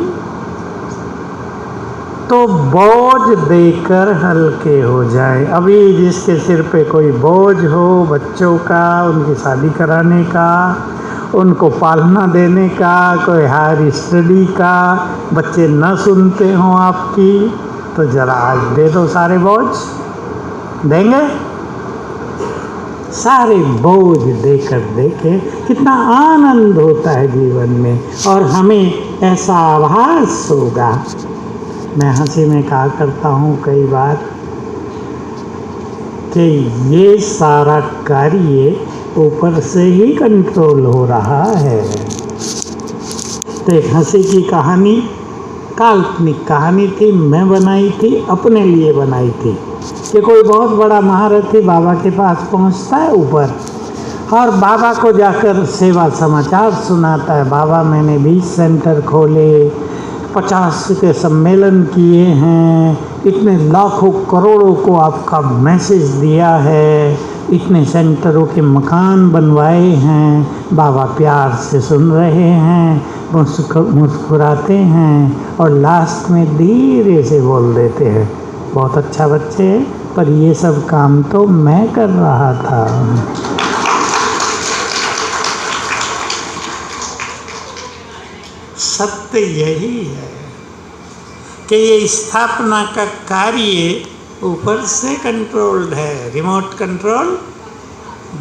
Speaker 7: तो बोझ देकर हल्के हो जाए। अभी जिसके सिर पे कोई बोझ हो, बच्चों का, उनकी शादी कराने का, उनको पालना देने का, कोई हायर स्टडी का, बच्चे न सुनते हों आपकी, तो ज़रा आज दे दो सारे बोझ। देंगे? सारे बोझ देकर देखें कितना आनंद होता है जीवन में, और हमें ऐसा आभास होगा। मैं हंसी में कहा करता हूँ कई बार कि ये सारा कार्य ऊपर से ही कंट्रोल हो रहा है। तो एक हंसी की कहानी, काल्पनिक कहानी थी, मैं बनाई थी, अपने लिए बनाई थी कि कोई बहुत बड़ा महारथी बाबा के पास पहुंचता है ऊपर, और बाबा को जाकर सेवा समाचार सुनाता है। बाबा मैंने 20 सेंटर खोले, 50 के सम्मेलन किए हैं, इतने लाखों करोड़ों को आपका मैसेज दिया है, इतने सेंटरों के मकान बनवाए हैं। बाबा प्यार से सुन रहे हैं, मुस्कुराते हैं, और लास्ट में धीरे से बोल देते हैं, बहुत अच्छा बच्चे, पर ये सब काम तो मैं कर रहा था। सत्य यही है कि ये स्थापना का कार्य ऊपर से कंट्रोल्ड है। रिमोट कंट्रोल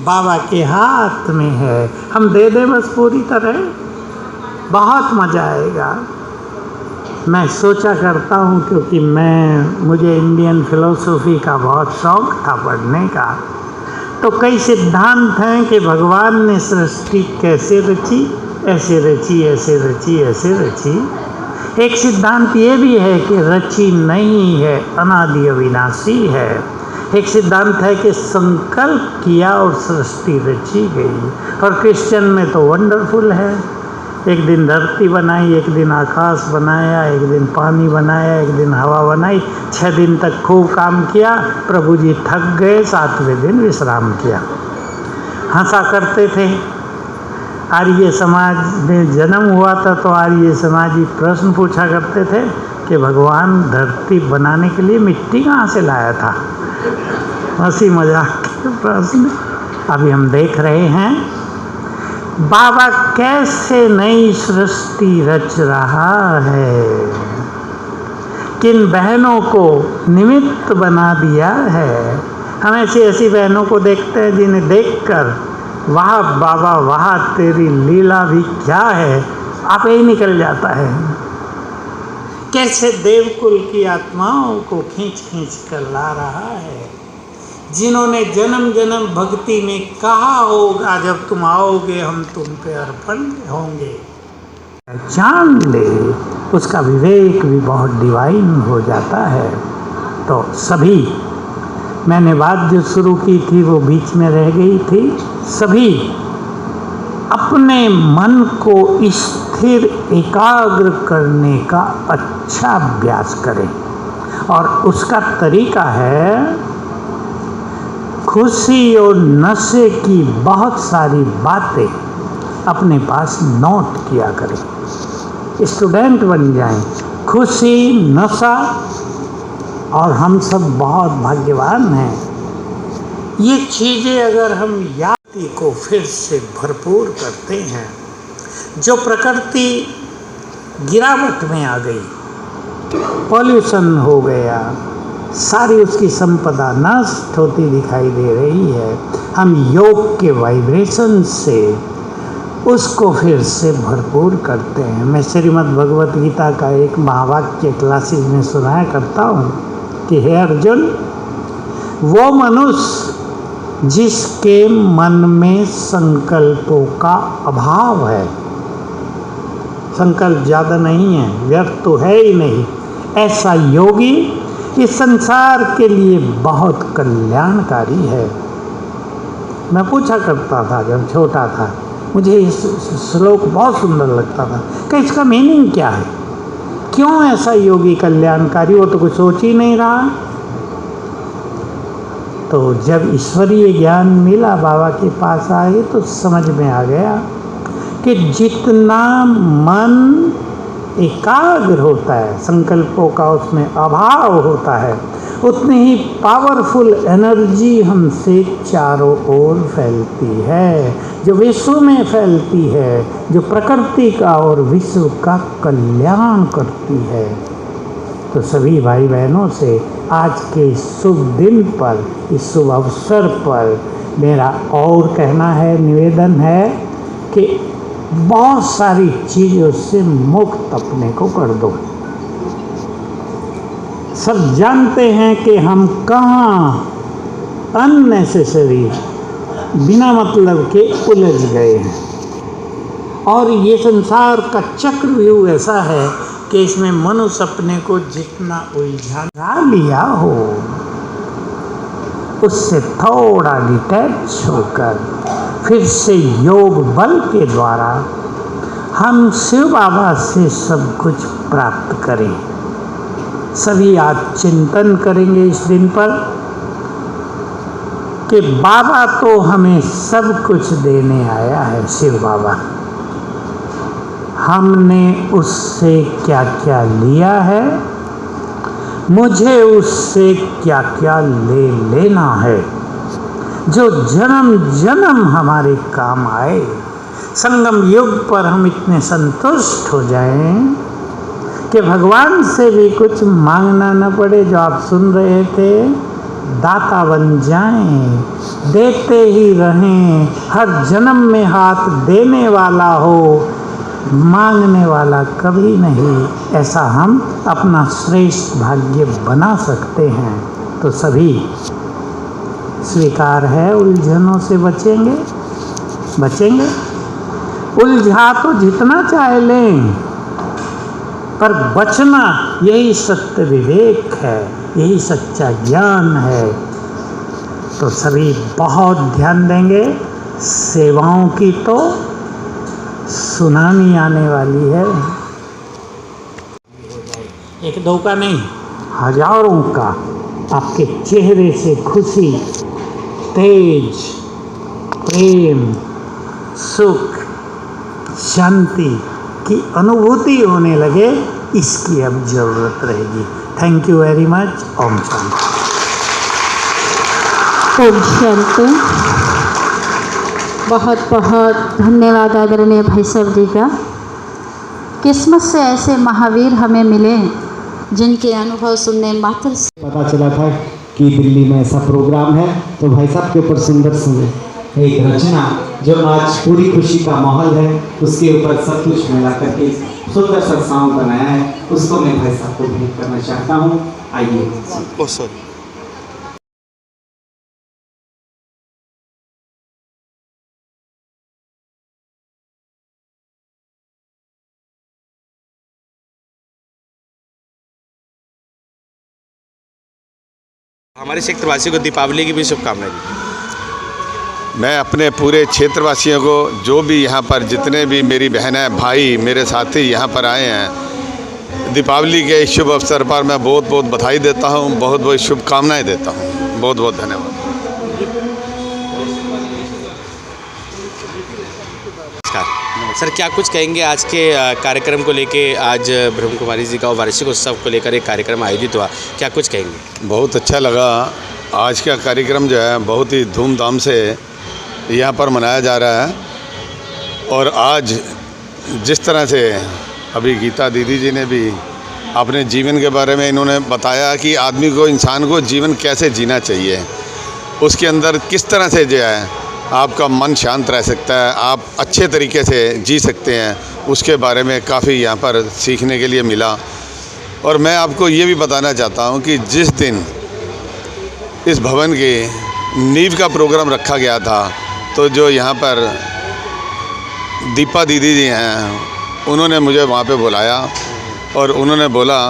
Speaker 7: बाबा के हाथ में है। हम दे दें बस पूरी तरह, बहुत मज़ा आएगा। मैं सोचा करता हूँ, क्योंकि मुझे इंडियन फिलोसफी का बहुत शौक़ था पढ़ने का, तो कई सिद्धांत हैं कि भगवान ने सृष्टि कैसे रची, ऐसे रची, ऐसे रची, ऐसे रची। एक सिद्धांत ये भी है कि रची नहीं है, अनादि अविनाशी है। एक सिद्धांत है कि संकल्प किया और सृष्टि रची गई। और क्रिश्चियन में तो वंडरफुल है, एक दिन धरती बनाई, एक दिन आकाश बनाया, एक दिन पानी बनाया, एक दिन हवा बनाई। 6 दिन तक खूब काम किया, प्रभु जी थक गए, 7वें दिन विश्राम किया। हंसा करते थे। आर्य समाज में जन्म हुआ था, तो आर्य समाजी प्रश्न पूछा करते थे कि भगवान धरती बनाने के लिए मिट्टी कहाँ से लाया था। हंसी मजाक के प्रश्न। अभी हम देख रहे हैं बाबा कैसे नई सृष्टि रच रहा है, किन बहनों को निमित्त बना दिया है। हम ऐसी ऐसी बहनों को देखते हैं जिन्हें देखकर वाह बाबा वाह, तेरी लीला भी क्या है, आप ही निकल जाता है। कैसे देवकुल की आत्माओं को खींच खींच कर ला रहा है, जिन्होंने जन्म जन्म भक्ति में कहा होगा जब तुम आओगे हम तुम पे अर्पण होंगे, जान ले उसका विवेक भी बहुत डिवाइन हो जाता है। तो सभी, मैंने बात जो शुरू की थी वो बीच में रह गई थी, सभी अपने मन को स्थिर एकाग्र करने का अच्छा अभ्यास करें, और उसका तरीका है खुशी और नशे की बहुत सारी बातें अपने पास नोट किया करें। स्टूडेंट बन जाएं, खुशी, नशा, और हम सब बहुत भाग्यवान हैं। ये चीज़ें अगर हम याद को फिर से भरपूर करते हैं, जो प्रकृति गिरावट में आ गई, पॉल्यूशन हो गया, सारी उसकी संपदा नष्ट होती दिखाई दे रही है, हम योग के वाइब्रेशन से उसको फिर से भरपूर करते हैं। मैं श्रीमद् भगवत गीता का एक महावाक्य क्लासेस में सुनाया करता हूँ कि हे अर्जुन, वो मनुष्य जिसके मन में संकल्पों का अभाव है, संकल्प ज़्यादा नहीं है, व्यर्थ तो है ही नहीं, ऐसा योगी इस संसार के लिए बहुत कल्याणकारी है। मैं पूछा करता था जब छोटा था, मुझे इस श्लोक बहुत सुंदर लगता था कि इसका मीनिंग क्या है, क्यों ऐसा योगी कल्याणकारी, वो तो कुछ सोच ही नहीं रहा। तो जब ईश्वरीय ज्ञान मिला, बाबा के पास आए, तो समझ में आ गया कि जितना मन एकाग्र होता है, संकल्पों का उसमें अभाव होता है, उतनी ही पावरफुल एनर्जी हमसे चारों ओर फैलती है, जो विश्व में फैलती है, जो प्रकृति का और विश्व का कल्याण करती है। तो सभी भाई बहनों से आज के इस शुभ दिन पर, इस शुभ अवसर पर मेरा और कहना है, निवेदन है कि बहुत सारी चीज़ों से मुक्त अपने को कर दो। सब जानते हैं कि हम कहाँ अननेसेसरी, बिना मतलब के उलझ गए हैं, और ये संसार का चक्रव्यूह ऐसा है कि इसमें मनुष्य अपने को जितना उलझा लिया हो, उससे थोड़ा डिटैच होकर फिर से योग बल के द्वारा हम शिव बाबा से सब कुछ प्राप्त करें। सभी आज चिंतन करेंगे इस दिन पर कि बाबा तो हमें सब कुछ देने आया है, शिव बाबा, हमने उससे क्या क्या लिया है, मुझे उससे क्या क्या ले लेना है, जो जन्म जन्म हमारे काम आए। संगम युग पर हम इतने संतुष्ट हो जाएं कि भगवान से भी कुछ मांगना न पड़े। जो आप सुन रहे थे, दाता बन जाएं, देते ही रहें, हर जन्म में हाथ देने वाला हो, मांगने वाला कभी नहीं। ऐसा हम अपना श्रेष्ठ भाग्य बना सकते हैं। तो सभी स्वीकार है, उलझनों से बचेंगे, उलझा तो जितना चाहे लें, पर बचना यही सत्य विवेक है, यही सच्चा ज्ञान है। तो सभी बहुत ध्यान देंगे। सेवाओं की तो सुनामी आने वाली है, एक दो का नहीं, हजारों का। आपके चेहरे से खुशी, तेज, प्रेम, सुख, शांति की अनुभूति होने लगे, इसकी अब जरूरत रहेगी। Thank you very much. ओम शांति।
Speaker 2: ओम शांति। बहुत बहुत धन्यवाद आदरणीय भाई साहब जी का। किस्मत से ऐसे महावीर हमें मिले जिनके अनुभव सुनने मात्र से
Speaker 8: पता चला था कि दिल्ली में ऐसा प्रोग्राम है, तो भाई साहब के ऊपर सुंदर एक रचना जो आज पूरी खुशी का माहौल है, उसके ऊपर सब कुछ मिला करके सुंदर सा सॉन्ग बनाया है, उसको मैं भाई साहब को भेंट करना चाहता हूँ। आइए।
Speaker 1: हमारे क्षेत्रवासियों को दीपावली की भी शुभकामनाएं दी।
Speaker 6: मैं अपने पूरे क्षेत्रवासियों को, जो भी यहाँ पर जितने भी मेरी बहनें भाई मेरे साथी यहाँ पर आए हैं, दीपावली के शुभ अवसर पर मैं बहुत बहुत बधाई देता हूँ, बहुत बहुत शुभकामनाएं देता हूँ। बहुत बहुत धन्यवाद।
Speaker 1: सर, क्या कुछ कहेंगे आज के कार्यक्रम को लेके? आज ब्रह्म कुमारी जी का वार्षिक उत्सव को लेकर एक कार्यक्रम आयोजित हुआ, क्या कुछ कहेंगे?
Speaker 6: बहुत अच्छा लगा। आज का कार्यक्रम जो है बहुत ही धूमधाम से यहाँ पर मनाया जा रहा है। और आज जिस तरह से अभी गीता दीदी जी ने भी अपने जीवन के बारे में इन्होंने बताया कि आदमी को, इंसान को जीवन कैसे जीना चाहिए, उसके अंदर किस तरह से जो है आपका मन शांत रह सकता है, आप अच्छे तरीके से जी सकते हैं, उसके बारे में काफ़ी यहाँ पर सीखने के लिए मिला। और मैं आपको ये भी बताना चाहता हूँ कि जिस दिन इस भवन के नींव का प्रोग्राम रखा गया था, तो जो यहाँ पर दीपा दीदी जी हैं, उन्होंने मुझे वहाँ पे बुलाया और उन्होंने बोला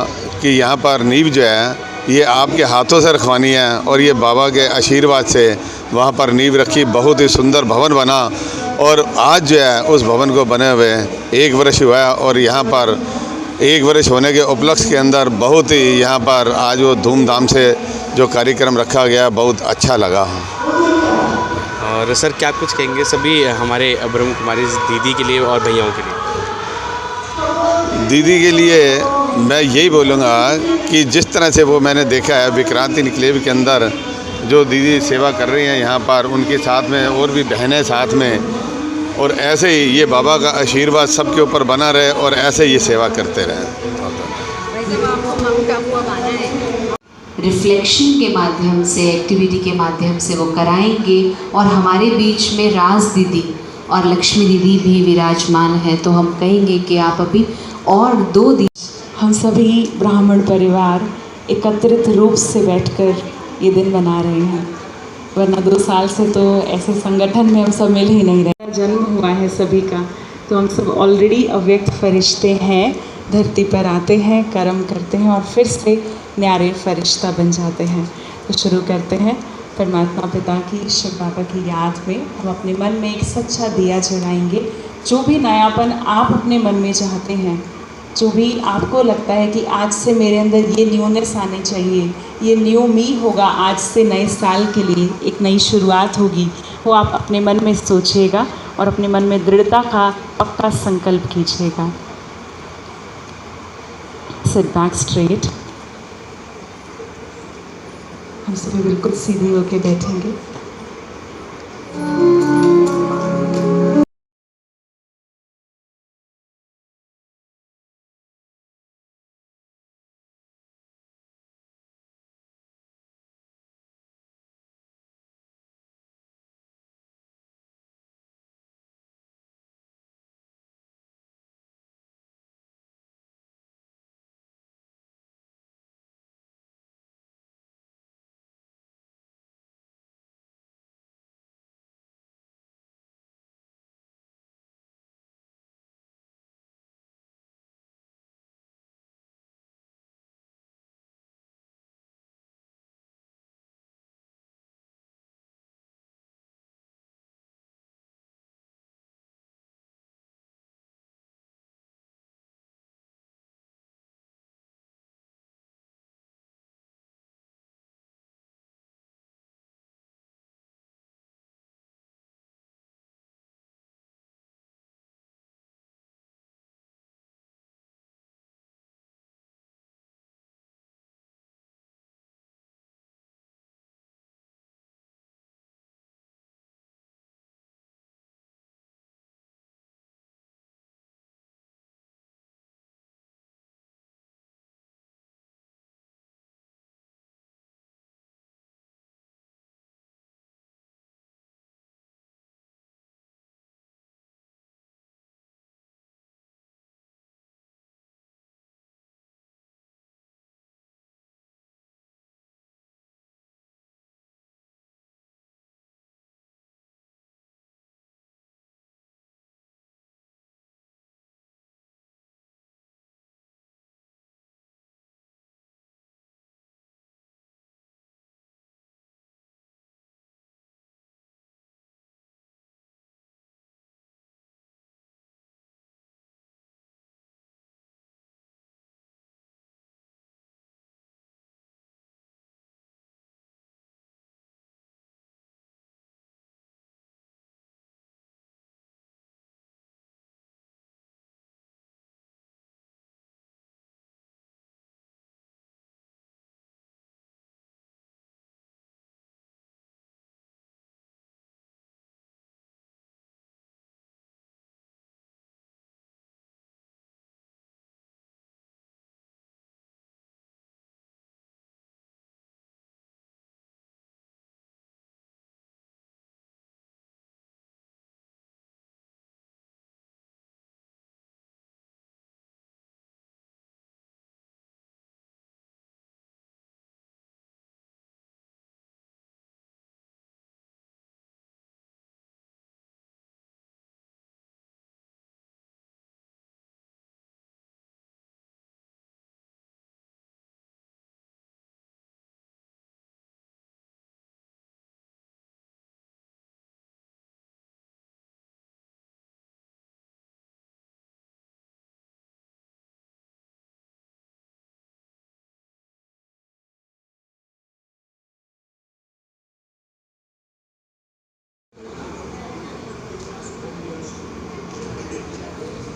Speaker 6: कि यहाँ पर नींव जो है ये आपके हाथों से रखवानी है। और ये बाबा के आशीर्वाद से वहाँ पर नींव रखी, बहुत ही सुंदर भवन बना। और आज जो है उस भवन को बने हुए 1 वर्ष हुआ है। और यहाँ पर 1 वर्ष होने के उपलक्ष्य के अंदर बहुत ही यहाँ पर आज वो धूमधाम से जो कार्यक्रम रखा गया, बहुत अच्छा लगा।
Speaker 1: और सर, क्या कुछ कहेंगे सभी हमारे ब्रह्म कुमारी दीदी के लिए और भैयाओं के लिए?
Speaker 6: दीदी के लिए मैं यही बोलूँगा कि जिस तरह से वो मैंने देखा है विक्रांति निकलेव के अंदर जो दीदी सेवा कर रही हैं यहाँ पर, उनके साथ में और भी बहनें साथ में, और ऐसे ही ये बाबा का आशीर्वाद सबके ऊपर बना रहे और ऐसे ही ये सेवा करते रहें।
Speaker 3: रिफ्लेक्शन के माध्यम से, एक्टिविटी के माध्यम से वो कराएंगे। और हमारे बीच में राज दीदी और लक्ष्मी दीदी भी विराजमान है, तो हम कहेंगे कि आप अभी और 2 दिन।
Speaker 9: हम सभी ब्राह्मण परिवार एकत्रित रूप से बैठकर ये दिन मना रहे हैं, वरना 2 साल से तो ऐसे संगठन में हम सब मिल ही नहीं रहे। जन्म हुआ है सभी का, तो हम सब ऑलरेडी अव्यक्त फरिश्ते हैं, धरती पर आते हैं, कर्म करते हैं और फिर से न्यारे फरिश्ता बन जाते हैं। तो शुरू करते हैं परमात्मा पिता की, शिव बाबा की याद में। हम अपने मन में एक सच्चा दिया जलाएंगे। जो भी नयापन आप अपने मन में चाहते हैं, जो भी आपको लगता है कि आज से मेरे अंदर ये न्यूनेस आनी चाहिए, ये न्यू मी होगा, आज से नए साल के लिए एक नई शुरुआत होगी, वो आप अपने मन में सोचिएगा और अपने मन में दृढ़ता का पक्का संकल्प कीजिएगा। Sit back straight. हम सभी बिल्कुल सीधे होके बैठेंगे।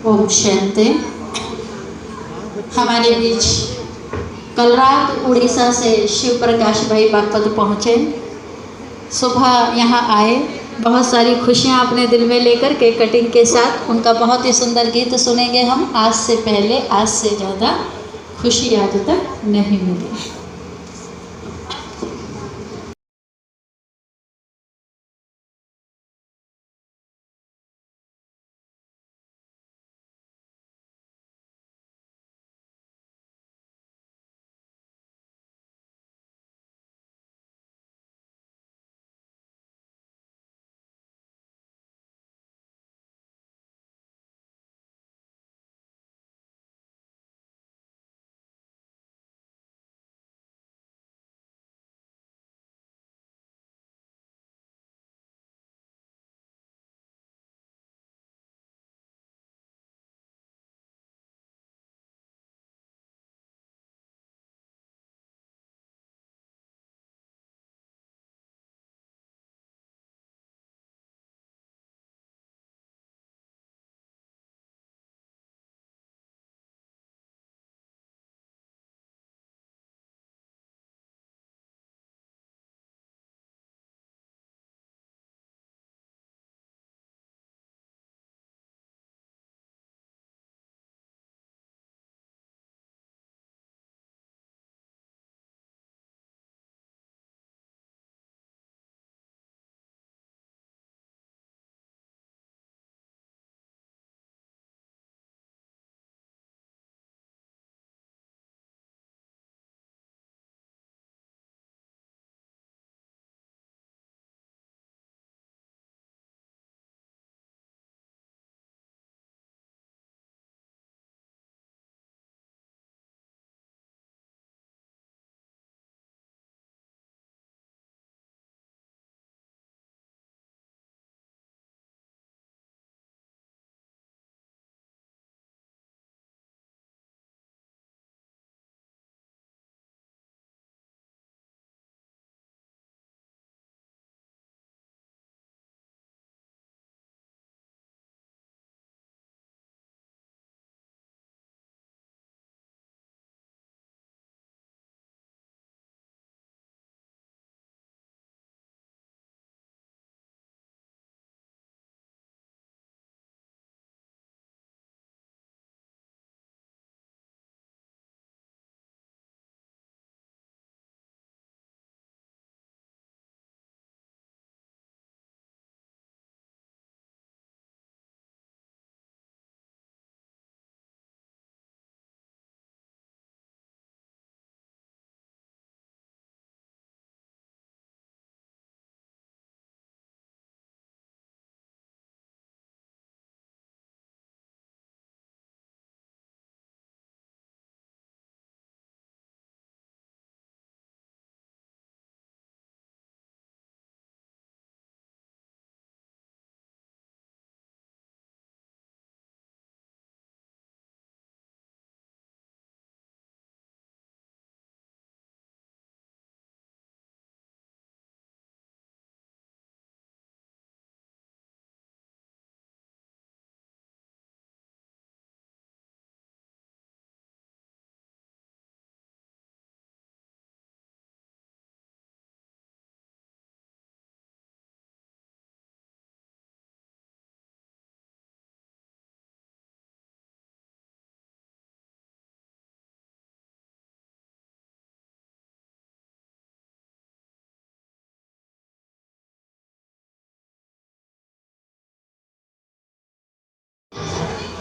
Speaker 2: ओम शांति। हमारे बीच कल रात उड़ीसा से शिव प्रकाश भाई बागपत पहुँचे। सुबह यहाँ आए, बहुत सारी खुशियाँ अपने दिल में लेकर के कटिंग के साथ उनका बहुत ही सुंदर गीत सुनेंगे हम। आज से पहले, आज से ज़्यादा खुशी आज तक नहीं मिली।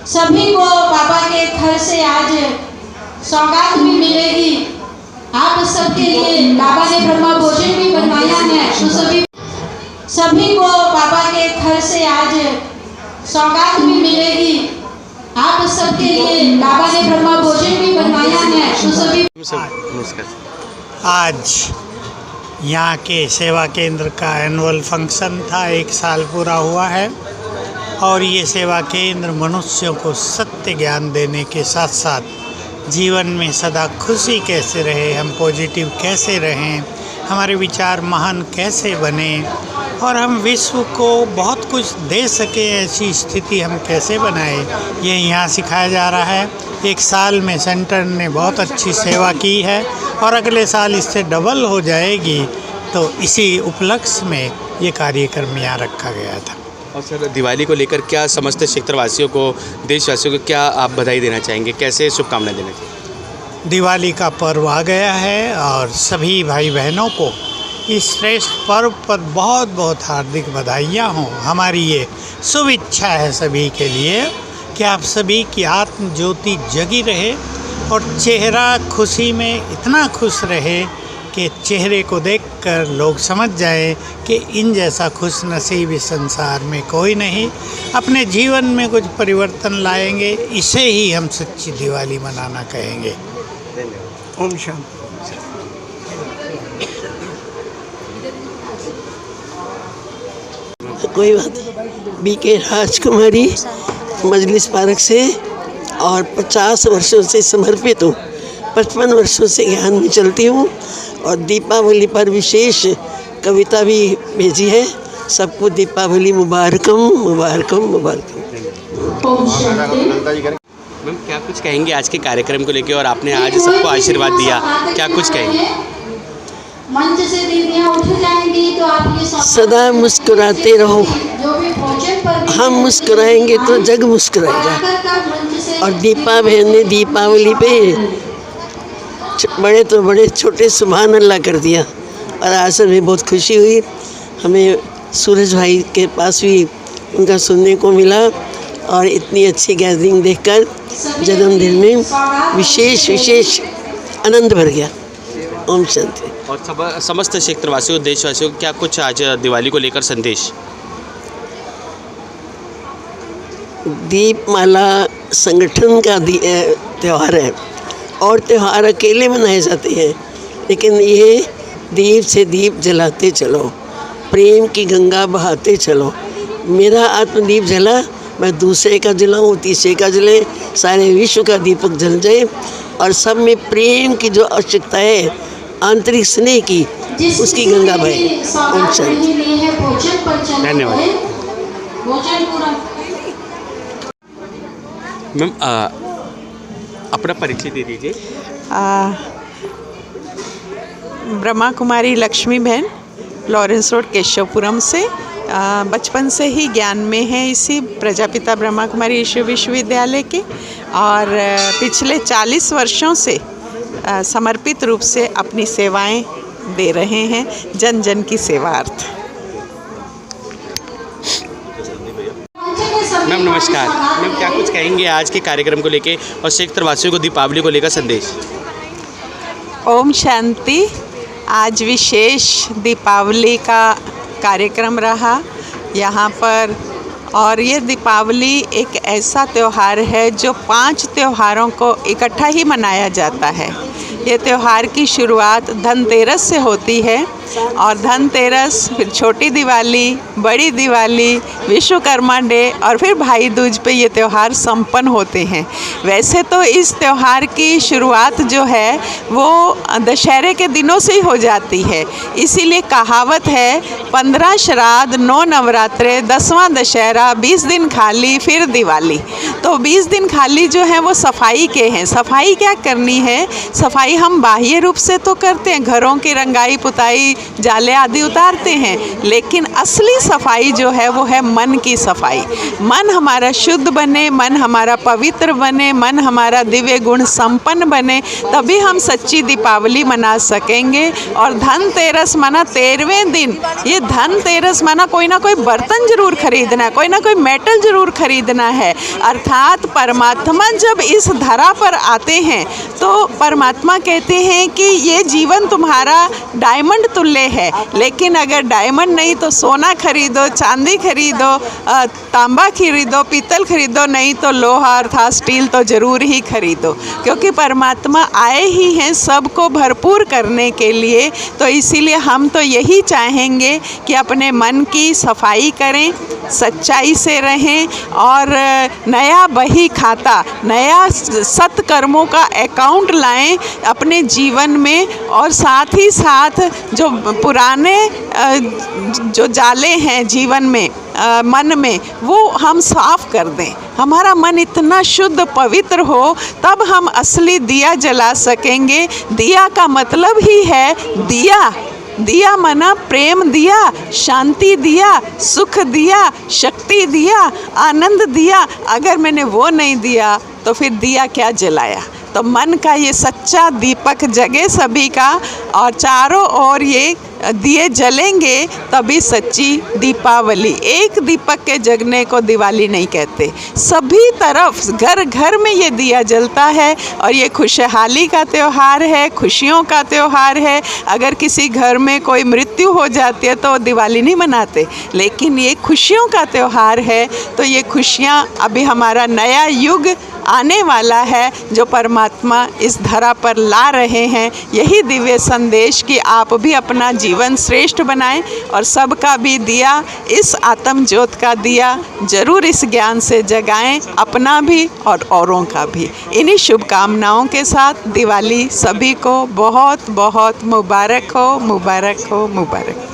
Speaker 2: सभी को बाबा के घर से आज सौगात भी मिलेगी। आप सबके लिए बाबा ने ब्रह्मा भोजन भी बनवाया है, तो सभी को बाबा के घर से आज सौगात भी मिलेगी। आप सबके लिए बाबा ने ब्रह्मा भोजन भी बनवाया है, तो सभी।
Speaker 7: आज यहाँ के सेवा केंद्र का एनुअल फंक्शन था, 1 साल पूरा हुआ है और ये सेवा केंद्र मनुष्यों को सत्य ज्ञान देने के साथ साथ जीवन में सदा खुशी कैसे रहे, हम पॉजिटिव कैसे रहें, हमारे विचार महान कैसे बने और हम विश्व को बहुत कुछ दे सके ऐसी स्थिति हम कैसे बनाए, ये यहाँ सिखाया जा रहा है। एक साल में सेंटर ने बहुत अच्छी सेवा की है और अगले साल इससे डबल हो जाएगी, तो इसी उपलक्ष्य में ये कार्यक्रम यहाँ रखा गया था।
Speaker 1: और सर, दिवाली को लेकर क्या समस्त क्षेत्रवासियों को, देशवासियों को क्या आप बधाई देना चाहेंगे, कैसे शुभकामनाएं देना चाहेंगे?
Speaker 7: दिवाली का पर्व आ गया है और सभी भाई बहनों को इस श्रेष्ठ पर्व पर बहुत बहुत हार्दिक बधाइयाँ हों। हमारी ये शुभ इच्छा है सभी के लिए कि आप सभी की आत्म ज्योति जगी रहे और चेहरा खुशी में इतना खुश रहे कि चेहरे को देखकर लोग समझ जाएं कि इन जैसा खुश नसीब इस संसार में कोई नहीं। अपने जीवन में कुछ परिवर्तन लाएंगे, इसे ही हम सच्ची दिवाली मनाना कहेंगे। ओम शांति।
Speaker 10: कोई बात। बीके राजकुमारी मजलिस पार्क से और 50 वर्षों से समर्पित हूँ। 55 वर्षों से ज्ञान में चलती हूँ और दीपावली पर विशेष कविता भी भेजी है। सबको दीपावली मुबारकम मुबारकम मुबारकम।
Speaker 1: मैम, क्या कुछ कहेंगे आज के कार्यक्रम को लेकर, और आपने आज सबको आशीर्वाद दिया, क्या कुछ कहेंगे?
Speaker 2: मंच से दीदियां उठ जाएंगी तो आप ये
Speaker 10: सदा मुस्कुराते रहो, हम मुस्कुराएंगे तो जग मुस्कुराएगा। और दीपा बहन ने दीपावली पे बड़े तो बड़े छोटे सुभान अल्लाह कर दिया और आज हमें बहुत खुशी हुई। हमें सूरज भाई के पास भी उनका सुनने को मिला और इतनी अच्छी गैदरिंग देखकर जन्मदिन में विशेष आनंद भर गया। ओम शांति।
Speaker 1: और समस्त क्षेत्रवासियों, देशवासियों को क्या कुछ आज दिवाली को लेकर संदेश?
Speaker 10: दीपमाला संगठन का त्यौहार है और त्यौहार अकेले मनाए जाते हैं, लेकिन ये दीप से दीप जलाते चलो, प्रेम की गंगा बहाते चलो। मेरा आत्मदीप जला, मैं दूसरे का जलाऊँ, तीसरे का जले, सारे विश्व का दीपक जल जाए और सब में प्रेम की जो आवश्यकता है, आंतरिक स्नेह की, उसकी गंगा बहे। ओम शांति।
Speaker 1: धन्यवाद मैम। अपना परिचय दे दीजिए।
Speaker 11: ब्रह्मा कुमारी लक्ष्मी बहन, लॉरेंस रोड, केशवपुरम से। बचपन से ही ज्ञान में है इसी प्रजापिता ब्रह्मा कुमारी ईश्वर विश्वविद्यालय के, और पिछले 40 वर्षों से समर्पित रूप से अपनी सेवाएं दे रहे हैं जन जन की सेवार्थ।
Speaker 1: मैम नमस्कार। मैम, क्या कुछ कहेंगे आज के कार्यक्रम को लेके और क्षेत्रवासियों को दीपावली को लेकर संदेश?
Speaker 11: ओम शांति। आज विशेष दीपावली का कार्यक्रम रहा यहाँ पर, और ये दीपावली एक ऐसा त्यौहार है जो 5 त्योहारों को इकट्ठा ही मनाया जाता है। ये त्यौहार की शुरुआत धनतेरस से होती है और धनतेरस, फिर छोटी दिवाली, बड़ी दिवाली, विश्वकर्मा डे और फिर भाई दूज पे ये त्यौहार संपन्न होते हैं। वैसे तो इस त्यौहार की शुरुआत जो है वो दशहरे के दिनों से ही हो जाती है, इसीलिए कहावत है 15 श्राद्ध 9 नवरात्रे 10वां दशहरा, 20 दिन खाली फिर दिवाली। तो 20 दिन खाली जो है वो सफाई के हैं। सफाई क्या करनी है? सफाई हम बाह्य रूप से तो करते हैं, घरों की रंगाई पुताई, जाले आदि उतारते हैं, लेकिन असली सफाई जो है वो है मन की सफाई। मन हमारा शुद्ध बने, मन हमारा पवित्र बने, मन हमारा दिव्य गुण संपन्न बने, तभी हम सच्ची दीपावली मना सकेंगे। और धनतेरस माना 13वें दिन, ये धनतेरस माना कोई ना कोई बर्तन जरूर खरीदना है, कोई ना कोई मेटल जरूर खरीदना है। अर्थात परमात्मा जब इस धरा पर आते हैं तो परमात्मा कहते हैं कि ये जीवन तुम्हारा डायमंड तुल्य है, लेकिन अगर डायमंड नहीं तो सोना खरीदो, चांदी खरीदो, तांबा खरीदो, पीतल खरीदो, नहीं तो लोहा अर्थात स्टील तो ज़रूर ही खरीदो, क्योंकि परमात्मा आए ही हैं सबको भरपूर करने के लिए। तो इसीलिए हम तो यही चाहेंगे कि अपने मन की सफाई करें, सच्चाई से रहें और नया बही खाता, नया सत्कर्मों का अकाउंट काउंट लाएं अपने जीवन में, और साथ ही साथ जो पुराने जो जाले हैं जीवन में, मन में, वो हम साफ कर दें। हमारा मन इतना शुद्ध पवित्र हो तब हम असली दिया जला सकेंगे। दिया का मतलब ही है दिया। दिया मना प्रेम दिया, शांति दिया, सुख दिया, शक्ति दिया, आनंद दिया। अगर मैंने वो नहीं दिया तो फिर दिया क्या जलाया। तो मन का ये सच्चा दीपक जगे सभी का, और चारों ओर ये दिए जलेंगे तभी सच्ची दीपावली। एक दीपक के जगने को दिवाली नहीं कहते, सभी तरफ घर घर में ये दिया जलता है, और ये खुशहाली का त्यौहार है, खुशियों का त्यौहार है। अगर किसी घर में कोई मृत्यु हो जाती है तो दिवाली नहीं मनाते, लेकिन ये खुशियों का त्यौहार है। तो ये खुशियाँ, अभी हमारा नया युग आने वाला है जो परमात्मा इस धरा पर ला रहे हैं। यही दिव्य संदेश कि आप भी अपना जीवन श्रेष्ठ बनाएं और सबका भी दिया, इस आत्म ज्योत का दिया जरूर इस ज्ञान से जगाएं, अपना भी और औरों का भी। इन्हीं शुभकामनाओं के साथ दिवाली सभी को बहुत बहुत मुबारक हो, मुबारक हो, मुबारक हो।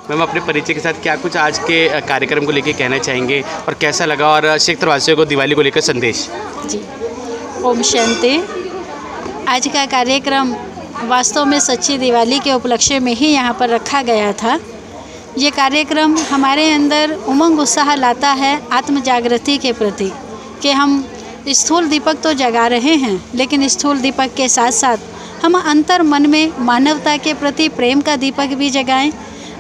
Speaker 1: मैम, अपने परिचय के साथ क्या कुछ आज के कार्यक्रम को लेकर कहना चाहेंगे और कैसा लगा, और क्षेत्रवासियों को दिवाली को लेकर संदेश?
Speaker 2: जी, ओम शांति। आज का कार्यक्रम वास्तव में सच्ची दिवाली के उपलक्ष्य में ही यहाँ पर रखा गया था। ये कार्यक्रम हमारे अंदर उमंग उत्साह लाता है आत्म जागृति के प्रति, कि हम स्थूल दीपक तो जगा रहे हैं, लेकिन स्थूल दीपक के साथ साथ हम अंतर मन में मानवता के प्रति प्रेम का दीपक भी जगाएं,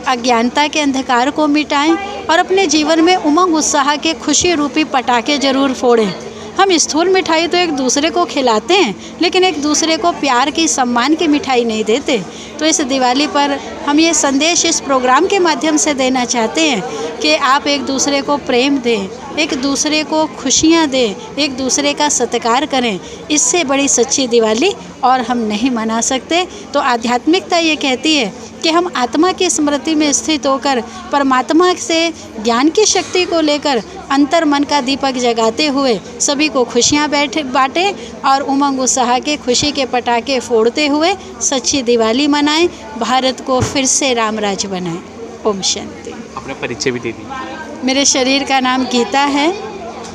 Speaker 2: अज्ञानता के अंधकार को मिटाएं और अपने जीवन में उमंग उत्साह के खुशी रूपी पटाखे जरूर फोड़ें। हम स्थूल मिठाई तो एक दूसरे को खिलाते हैं, लेकिन एक दूसरे को प्यार की, सम्मान की मिठाई नहीं देते। तो इस दिवाली पर हम ये संदेश इस प्रोग्राम के माध्यम से देना चाहते हैं कि आप एक दूसरे को प्रेम दें, एक दूसरे को खुशियाँ दें, एक दूसरे का सत्कार करें। इससे बड़ी सच्ची दिवाली और हम नहीं मना सकते। तो आध्यात्मिकता ये कहती है कि हम आत्मा की स्मृति में स्थित होकर परमात्मा से ज्ञान की शक्ति को लेकर अंतर मन का दीपक जगाते हुए सभी को खुशियाँ बांटें और उमंग उत्साह के खुशी के पटाखे फोड़ते हुए सच्ची दिवाली मनाएं, भारत को फिर से रामराज बनाएं। ओम शांति।
Speaker 1: अपना परिचय भी दे दीजिए।
Speaker 2: मेरे शरीर का नाम गीता है।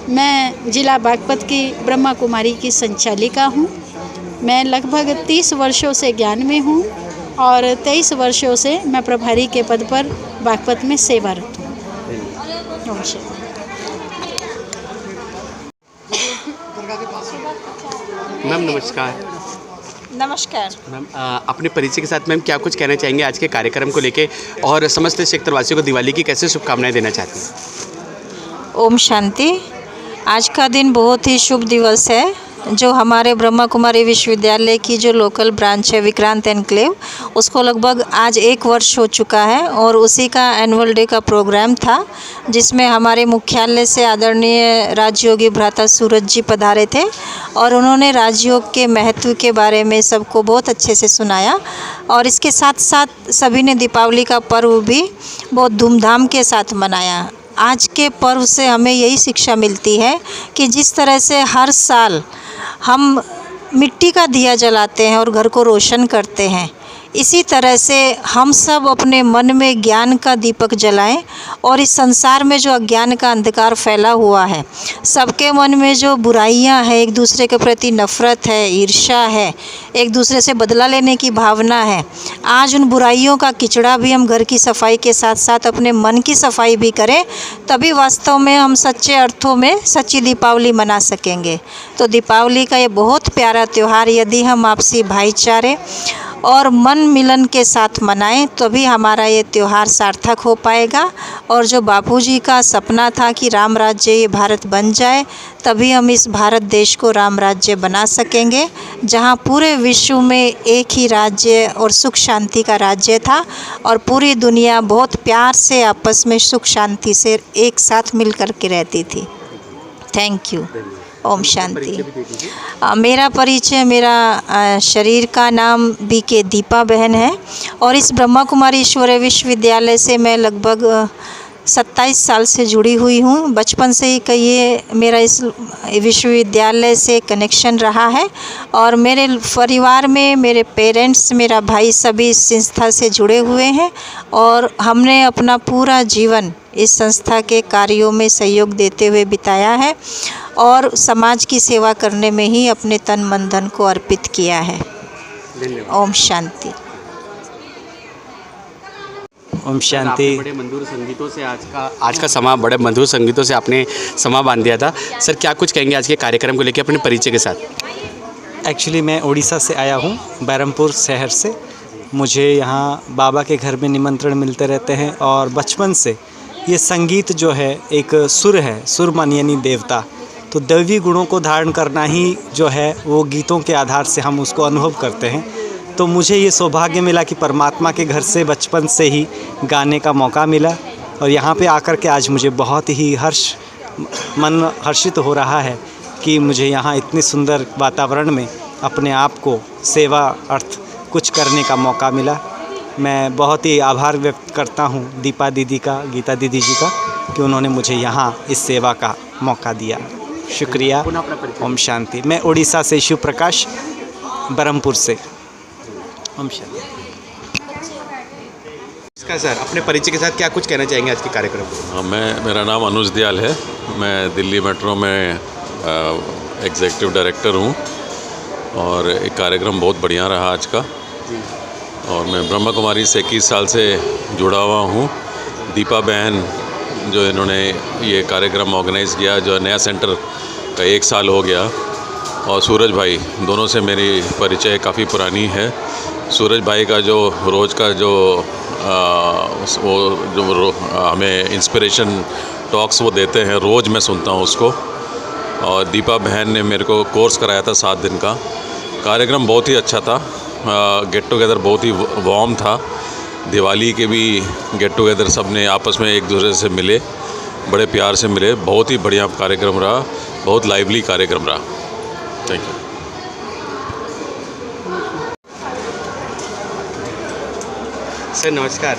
Speaker 2: मैं जिला बागपत की ब्रह्मा कुमारी की संचालिका हूँ। मैं लगभग 30 वर्षों से ज्ञान में हूँ और 23 वर्षों से मैं प्रभारी के पद पर बागपत में सेवारत हूँ।
Speaker 1: मैम नमस्कार।
Speaker 12: नमस्कार
Speaker 1: मैम, अपने परिचय के साथ मैम क्या कुछ कहना चाहेंगे आज के कार्यक्रम को लेके, और समस्त क्षेत्रवासियों को दिवाली की कैसे शुभकामनाएं देना चाहते हैं?
Speaker 12: ओम शांति। आज का दिन बहुत ही शुभ दिवस है। जो हमारे ब्रह्मा कुमारी विश्वविद्यालय की जो लोकल ब्रांच है विक्रांत एनक्लेव, उसको लगभग आज 1 वर्ष हो चुका है, और उसी का एनुअल डे का प्रोग्राम था जिसमें हमारे मुख्यालय से आदरणीय राजयोगी भ्राता सूरज जी पधारे थे, और उन्होंने राजयोग के महत्व के बारे में सबको बहुत अच्छे से सुनाया। और इसके साथ साथ सभी ने दीपावली का पर्व भी बहुत धूमधाम के साथ मनाया। आज के पर्व से हमें यही शिक्षा मिलती है कि जिस तरह से हर साल हम मिट्टी का दिया जलाते हैं और घर को रोशन करते हैं, इसी तरह से हम सब अपने मन में ज्ञान का दीपक जलाएं, और इस संसार में जो अज्ञान का अंधकार फैला हुआ है, सबके मन में जो बुराइयां हैं, एक दूसरे के प्रति नफ़रत है, ईर्ष्या है, एक दूसरे से बदला लेने की भावना है, आज उन बुराइयों का किचड़ा भी हम घर की सफाई के साथ साथ अपने मन की सफाई भी करें, तभी वास्तव में हम सच्चे अर्थों में सच्ची दीपावली मना सकेंगे। तो दीपावली का ये बहुत प्यारा त्यौहार यदि हम आपसी भाईचारे और मन मिलन के साथ मनाएं, तभी हमारा ये त्यौहार सार्थक हो पाएगा। और जो बापूजी का सपना था कि राम राज्य ये भारत बन जाए, तभी हम इस भारत देश को राम राज्य बना सकेंगे, जहां पूरे विश्व में एक ही राज्य और सुख शांति का राज्य था, और पूरी दुनिया बहुत प्यार से आपस में सुख शांति से एक साथ मिल कर के रहती थी। Thank you. ओम शांति। मेरा परिचय, मेरा शरीर का नाम BK दीपा बहन है, और इस ब्रह्मा कुमारी ईश्वरीय विश्वविद्यालय से मैं लगभग 27 साल से जुड़ी हुई हूँ। बचपन से ही ये मेरा इस विश्वविद्यालय से कनेक्शन रहा है और मेरे परिवार में मेरे पेरेंट्स, मेरा भाई सभी इस संस्था से जुड़े हुए हैं और हमने अपना पूरा जीवन इस संस्था के कार्यों में सहयोग देते हुए बिताया है और समाज की सेवा करने में ही अपने तन मन धन को अर्पित किया है। ओम शांति।
Speaker 8: ओम शांति।
Speaker 1: बड़े मधुर संगीतों से आज का समा बड़े मधुर संगीतों से आपने समा बांध दिया था। सर क्या कुछ कहेंगे आज के कार्यक्रम को लेकर अपने परिचय के साथ?
Speaker 8: एक्चुअली मैं उड़ीसा से आया हूँ, बहरमपुर शहर से। मुझे यहाँ बाबा के घर में निमंत्रण मिलते रहते हैं और बचपन से ये संगीत जो है एक सुर है, सुर मन यानी देवता, तो दैवी गुणों को धारण करना ही जो है वो गीतों के आधार से हम उसको अनुभव करते हैं। तो मुझे ये सौभाग्य मिला कि परमात्मा के घर से बचपन से ही गाने का मौका मिला और यहाँ पे आकर के आज मुझे बहुत ही मन हर्षित हो रहा है कि मुझे यहाँ इतने सुंदर वातावरण में अपने आप को सेवा अर्थ कुछ करने का मौका मिला। मैं बहुत ही आभार व्यक्त करता हूँ दीपा दीदी का, गीता दीदी जी का, कि उन्होंने मुझे यहाँ इस सेवा का मौका दिया। शुक्रिया। ओम शांति। मैं उड़ीसा से शिव प्रकाश, बहरमपुर से। ओम शांति।
Speaker 1: इसका सर अपने परिचय के साथ क्या कुछ कहना चाहेंगे आज के कार्यक्रम को?
Speaker 4: मेरा नाम अनुज दयाल है। मैं दिल्ली मेट्रो में एग्जीक्यूटिव डायरेक्टर हूँ और एक कार्यक्रम बहुत बढ़िया रहा आज का। और मैं ब्रह्मा कुमारी से 21 साल से जुड़ा हुआ हूँ। दीपा बहन जो इन्होंने ये कार्यक्रम ऑर्गेनाइज़ किया, जो नया सेंटर का 1 साल हो गया, और सूरज भाई, दोनों से मेरी परिचय काफ़ी पुरानी है। सूरज भाई का जो रोज़ का हमें इंस्पिरेशन टॉक्स वो देते हैं, रोज़ मैं सुनता हूँ उसको। और दीपा बहन ने मेरे को कोर्स कराया था 7 दिन का। कार्यक्रम बहुत ही अच्छा था। गेट टुगेदर बहुत ही वार्म था। दिवाली के भी गेट टुगेदर सब ने आपस में एक दूसरे से मिले, बड़े प्यार से मिले। बहुत ही बढ़िया कार्यक्रम रहा, बहुत लाइवली कार्यक्रम रहा। Thank you.
Speaker 1: सर नमस्कार।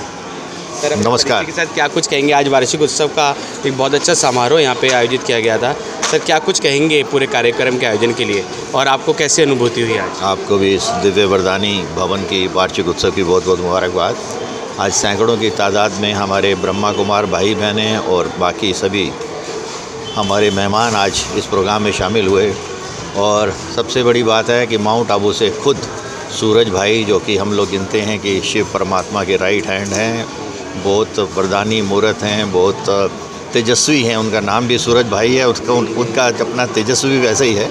Speaker 1: सर
Speaker 6: नमस्कार।
Speaker 1: के साथ क्या कुछ कहेंगे? आज वार्षिक उत्सव का एक बहुत अच्छा समारोह यहाँ पे आयोजित किया गया था। सर क्या कुछ कहेंगे पूरे कार्यक्रम के आयोजन के लिए और आपको कैसी अनुभूति हुई आज?
Speaker 6: आपको भी इस दिव्य वरदानी भवन की वार्षिक उत्सव की बहुत बहुत मुबारकबाद। आज सैकड़ों की तादाद में हमारे ब्रह्मा कुमार भाई बहनें और बाकी सभी हमारे मेहमान आज इस प्रोग्राम में शामिल हुए। और सबसे बड़ी बात है कि माउंट आबू से खुद सूरज भाई, जो कि हम लोग गिनते हैं कि शिव परमात्मा के राइट हैंड हैं, बहुत वरदानी मूर्त हैं, बहुत तेजस्वी हैं। उनका नाम भी सूरज भाई है, उनका अपना तेजस्वी वैसे ही है।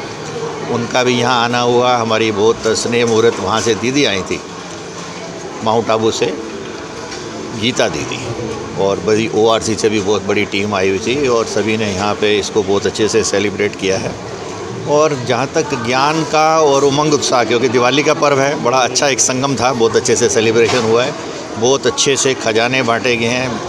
Speaker 6: उनका भी यहाँ आना हुआ। हमारी बहुत स्नेह मूर्त वहाँ से दीदी आई थी, माउंट आबू से गीता दीदी, और बड़ी ORC से भी बहुत बड़ी टीम आई हुई थी और सभी ने यहाँ पे इसको बहुत अच्छे से सेलिब्रेट किया है। और जहाँ तक ज्ञान का और उमंग उत्साह, क्योंकि दिवाली का पर्व है, बड़ा अच्छा एक संगम था, बहुत अच्छे से सेलिब्रेशन हुआ है, बहुत अच्छे से खजाने बांटे गए हैं,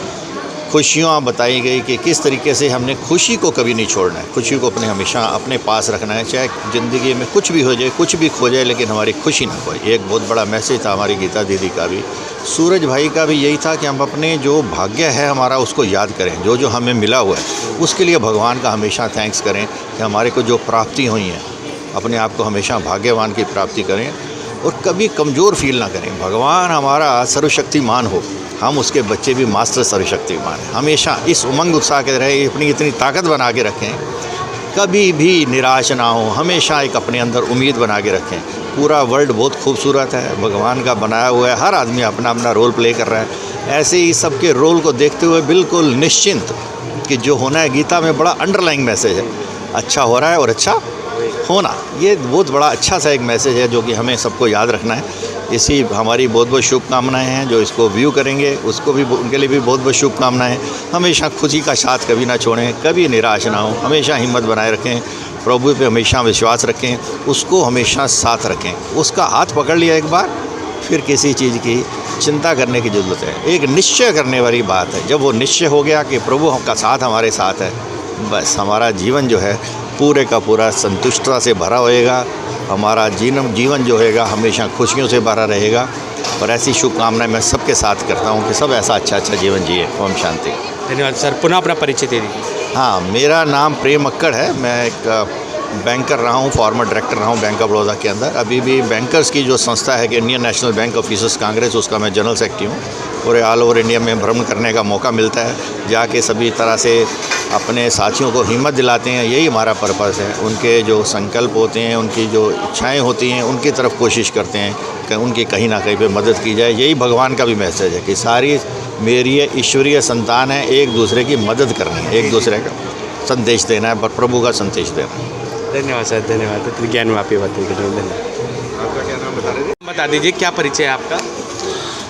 Speaker 6: खुशियाँ बताई गई कि किस तरीके से हमने खुशी को कभी नहीं छोड़ना है, खुशी को अपने हमेशा अपने पास रखना है, चाहे ज़िंदगी में कुछ भी हो जाए, कुछ भी खो जाए, लेकिन हमारी खुशी ना खोए। एक बहुत बड़ा मैसेज था हमारी गीता दीदी का भी, सूरज भाई का भी यही था कि हम अपने जो भाग्य है हमारा उसको याद करें, जो जो हमें मिला हुआ है उसके लिए भगवान का हमेशा थैंक्स करें कि हमारे को जो प्राप्ति हुई हैं, अपने आप को हमेशा भाग्यवान की प्राप्ति करें और कभी कमज़ोर फील ना करें। भगवान हमारा सर्वशक्तिमान हो, हम उसके बच्चे भी मास्टर सर्वशक्तिमान हैं। हमेशा इस उमंग उत्साह के रहे, अपनी इतनी ताकत बना के रखें, कभी भी निराश ना हो, हमेशा एक अपने अंदर उम्मीद बना के रखें। पूरा वर्ल्ड बहुत खूबसूरत है, भगवान का बनाया हुआ है, हर आदमी अपना अपना रोल प्ले कर रहा है। ऐसे ही सबके रोल को देखते हुए बिल्कुल निश्चिंत कि जो होना है, गीता में बड़ा अंडरलाइंग मैसेज है, अच्छा हो रहा है और अच्छा होना, ये बहुत बड़ा अच्छा सा एक मैसेज है जो कि हमें सबको याद रखना है। इसी हमारी बहुत बहुत शुभकामनाएं हैं। जो इसको व्यू करेंगे उसको भी, उनके लिए भी बहुत बहुत शुभकामनाएं। हमेशा खुशी का साथ कभी ना छोड़ें, कभी निराश ना हो, हमेशा हिम्मत बनाए रखें, प्रभु पे हमेशा विश्वास रखें, उसको हमेशा साथ रखें। उसका हाथ पकड़ लिया एक बार, फिर किसी चीज़ की चिंता करने की ज़रूरत है। एक निश्चय करने वाली बात है, जब वो निश्चय हो गया कि प्रभु का साथ हमारे साथ है, बस हमारा जीवन जो है पूरे का पूरा संतुष्टता से भरा होएगा। हमारा जीवन जो होएगा हमेशा खुशियों से भरा रहेगा। और ऐसी शुभकामनाएं मैं सबके साथ करता हूँ कि सब ऐसा अच्छा जीवन जिए। ओम शांति।
Speaker 1: धन्यवाद सर। पुनः अपना परिचय दे दीजिए।
Speaker 13: हाँ, मेरा नाम प्रेम अक्कड़ है। मैं एक बैंकर रहा हूँ, फॉर्मर डायरेक्टर रहा हूँ बैंक ऑफ बड़ौदा के अंदर। अभी भी बैंकर्स की जो संस्था है कि Indian national bank officers Congress, उसका मैं जनरल सेक्रेटरी हूँ। पूरे ऑल ओवर इंडिया में भ्रमण करने का मौका मिलता है, जाके सभी तरह से अपने साथियों को हिम्मत दिलाते हैं। यही हमारा पर्पस है। उनके जो संकल्प होते हैं, उनकी जो इच्छाएँ होती हैं, उनकी तरफ कोशिश करते हैं कि उनकी कहीं ना कहीं पे मदद की जाए। यही भगवान का भी मैसेज है कि सारी मेरी ईश्वरीय संतान है, एक दूसरे की मदद करनी है, एक दूसरे का संदेश देना है, प्रभु का संदेश देना है।
Speaker 1: धन्यवाद सर, धन्यवाद। तो ज्ञान में आपकी बातें के लिए धन्यवाद। आपका क्या नाम बता रहे थे? बता दीजिए, क्या परिचय है आपका?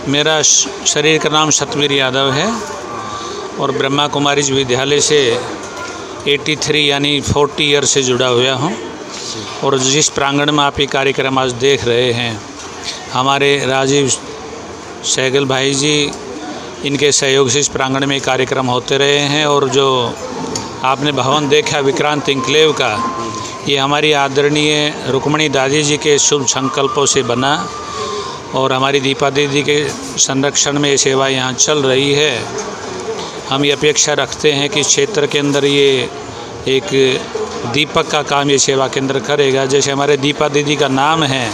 Speaker 14: मेरा शरीर का नाम सतवीर यादव है और ब्रह्मा कुमारी विद्यालय से 83 यानी 40 ईयर से जुड़ा हुआ हूँ। और जिस प्रांगण में आप ये कार्यक्रम आज देख रहे हैं, हमारे राजीव सहगल भाई जी, इनके सहयोग से इस प्रांगण में कार्यक्रम होते रहे हैं। और जो आपने भवन देखा विक्रांत एन्क्लेव का, ये हमारी आदरणीय रुक्मणी दादी जी के शुभ संकल्पों से बना और हमारी दीपा दीदी के संरक्षण में ये सेवा यहाँ चल रही है। हम ये अपेक्षा रखते हैं कि इस क्षेत्र के अंदर ये एक दीपक का काम ये सेवा केंद्र करेगा। जैसे हमारे दीपा दीदी का नाम है,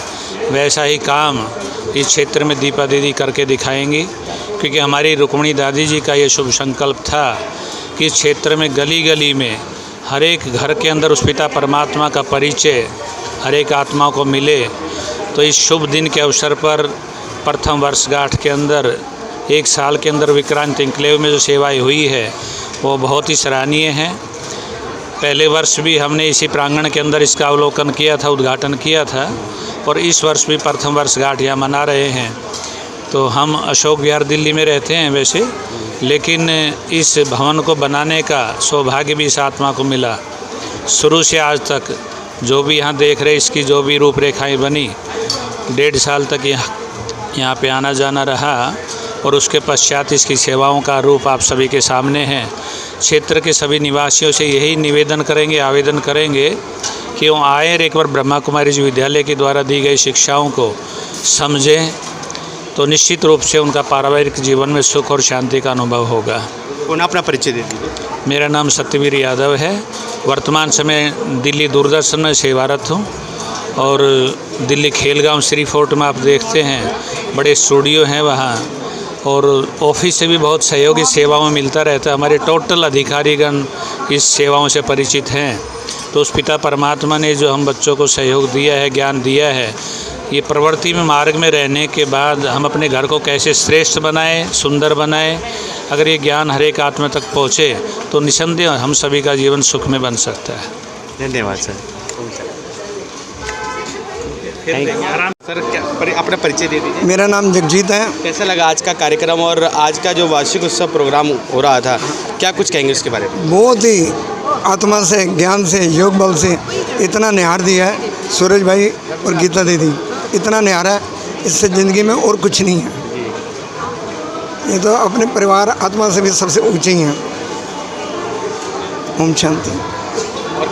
Speaker 14: वैसा ही काम इस क्षेत्र में दीपा दीदी करके दिखाएंगी। क्योंकि हमारी रुक्मणी दादी जी का ये शुभ संकल्प था कि इस क्षेत्र में गली गली में हर एक घर के अंदर उस पिता परमात्मा का परिचय हर एक आत्मा को मिले। तो इस शुभ दिन के अवसर पर प्रथम वर्षगांठ के अंदर 1 साल के अंदर विक्रांत एन्क्लेव में जो सेवाएं हुई है वो बहुत ही सराहनीय है। पहले वर्ष भी हमने इसी प्रांगण के अंदर इसका अवलोकन किया था, उद्घाटन किया था, और इस वर्ष भी प्रथम वर्षगांठ यहाँ मना रहे हैं। तो हम अशोक विहार दिल्ली में रहते हैं वैसे, लेकिन इस भवन को बनाने का सौभाग्य भी इस आत्मा को मिला। शुरू से आज तक जो भी यहाँ देख रहे, इसकी जो भी रूपरेखाएं बनी, 1.5 साल तक यहाँ पे आना जाना रहा। और उसके पश्चात इसकी सेवाओं का रूप आप सभी के सामने है। क्षेत्र के सभी निवासियों से यही निवेदन करेंगे, आवेदन करेंगे कि वो आए और एक बार ब्रह्मा कुमारी विद्यालय के द्वारा दी गई शिक्षाओं को समझें, तो निश्चित रूप से उनका पारिवारिक जीवन में सुख और शांति का अनुभव होगा।
Speaker 1: पुनः अपना परिचय दे दीजिए।
Speaker 14: मेरा नाम सत्यवीर यादव है। वर्तमान समय दिल्ली दूरदर्शन में सेवारत हूँ और दिल्ली खेलगांव श्री फोर्ट में आप देखते हैं बड़े स्टूडियो हैं वहाँ, और ऑफिस से भी बहुत सहयोगी सेवाओं में मिलता रहता है। हमारे टोटल अधिकारीगण इस सेवाओं से परिचित हैं। तो उस पिता परमात्मा ने जो हम बच्चों को सहयोग दिया है, ज्ञान दिया है, ये प्रवृत्ति में मार्ग में रहने के बाद हम अपने घर को कैसे श्रेष्ठ बनाएं, सुंदर बनाएं। अगर ये ज्ञान हर एक आत्मा तक पहुँचे तो निसंदेह हम सभी का जीवन सुख में बन सकता है।
Speaker 1: धन्यवाद सर। सर, अपना परिचय दे दीजिए।
Speaker 15: मेरा नाम जगजीत है।
Speaker 1: कैसा लगा आज का कार्यक्रम और आज का जो वार्षिक उत्सव प्रोग्राम हो रहा था, क्या कुछ कहेंगे उसके बारे में?
Speaker 15: बहुत ही आत्मा से, ज्ञान से, योग बल से इतना निहार दिया है सूरज भाई और गीता दीदी, इतना निहारा है, इससे ज़िंदगी में और कुछ नहीं है। ये तो अपने परिवार आत्मा से भी सबसे ऊंचे ही हैं। ओम शांति।
Speaker 1: और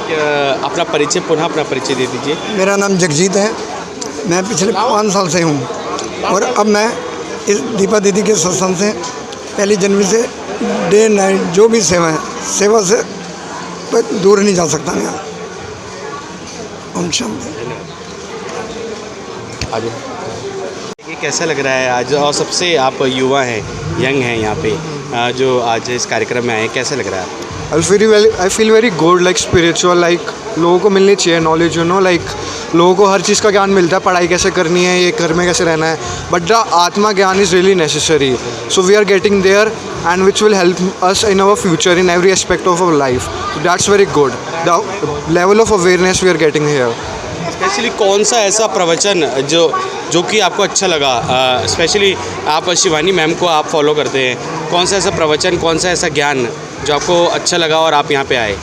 Speaker 1: अपना परिचय, पुनः अपना परिचय दे दीजिए।
Speaker 15: मेरा नाम जगजीत है। मैं पिछले 5 साल से हूँ और अब मैं इस दीपा दीदी के सत्संग से 1 जनवरी से डे नाइट जो भी सेवा है, सेवा से दूर नहीं जा सकता मैं। ओम शांति।
Speaker 1: आज कैसा लग रहा है आज, और सबसे आप युवा हैं, यंग हैं यहाँ पे, जो आज इस कार्यक्रम में आए, कैसा लग रहा है आपको?
Speaker 16: I feel very good, like spiritual, like लोगों को मिलनी चाहिए नॉलेज, यू नो, लाइक लोगों को हर चीज़ का ज्ञान मिलता है, पढ़ाई कैसे करनी है, ये घर में कैसे रहना है, but the atma gyan is really necessary. So we are getting there and which will help us in our future in every aspect of our life. That's very good, the level of awareness we are getting here.
Speaker 1: Specially कौन सा ऐसा प्रवचन जो कि आपको अच्छा लगा? स्पेशली आप शिवानी मैम को आप फॉलो करते हैं, कौन सा ऐसा प्रवचन, कौन सा ऐसा ज्ञान जो आपको अच्छा लगा और आप यहाँ पे आए?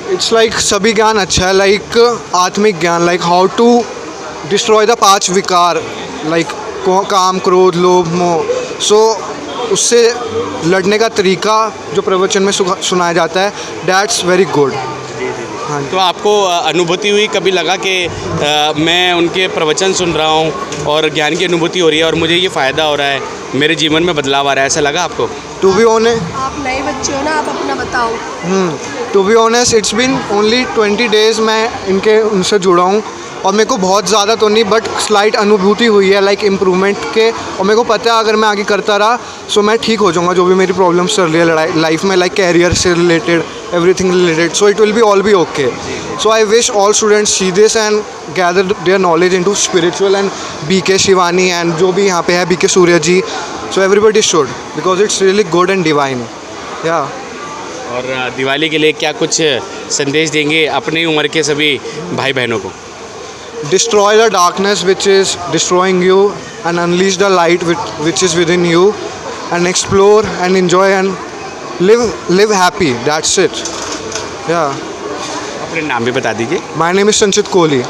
Speaker 16: इट्स लाइक सभी ज्ञान अच्छा है, like atmik gyan, like how to destroy the 5 vikar, like काम, क्रोध, लोभ, मोह। सो उससे लड़ने का तरीका जो प्रवचन में सुनाया जाता है, दैट्स वेरी गुड।
Speaker 1: हाँ, तो आपको अनुभूति हुई, कभी लगा कि मैं उनके प्रवचन सुन रहा हूँ और ज्ञान की अनुभूति हो रही है और मुझे ये फ़ायदा हो रहा है, मेरे जीवन में बदलाव आ रहा है, ऐसा लगा आपको?
Speaker 16: टू बी ऑनेस्ट
Speaker 17: आप नए बच्चे हो ना, आप अपना बताओ।
Speaker 16: To be honest it's been only 20 days मैं उनसे जुड़ा हूँ और मेरे को बहुत ज़्यादा तो नहीं बट स्लाइट अनुभूति हुई है लाइक इम्प्रूवमेंट के। और मेरे को पता है अगर मैं आगे करता रहा सो मैं ठीक हो जाऊँगा जो भी मेरी प्रॉब्लम्स चल रही है लाइफ में, लाइक कैरियर से related, everything related, so it will be all be okay. So I wish all students see this and gather their knowledge into spiritual and BK Shivani and जो भी यहाँ पे है BK Surya ji, so everybody should because it's really good and divine. या
Speaker 1: और दिवाली के लिए क्या कुछ संदेश देंगे अपनी उम्र के सभी भाई बहनों को?
Speaker 16: Destroy the darkness which is destroying you and unleash the light which is within you and explore and enjoy and live happy. That's it. Yeah.
Speaker 1: अपने नाम भी बता दीजिए।
Speaker 16: My name is संचित कोहली।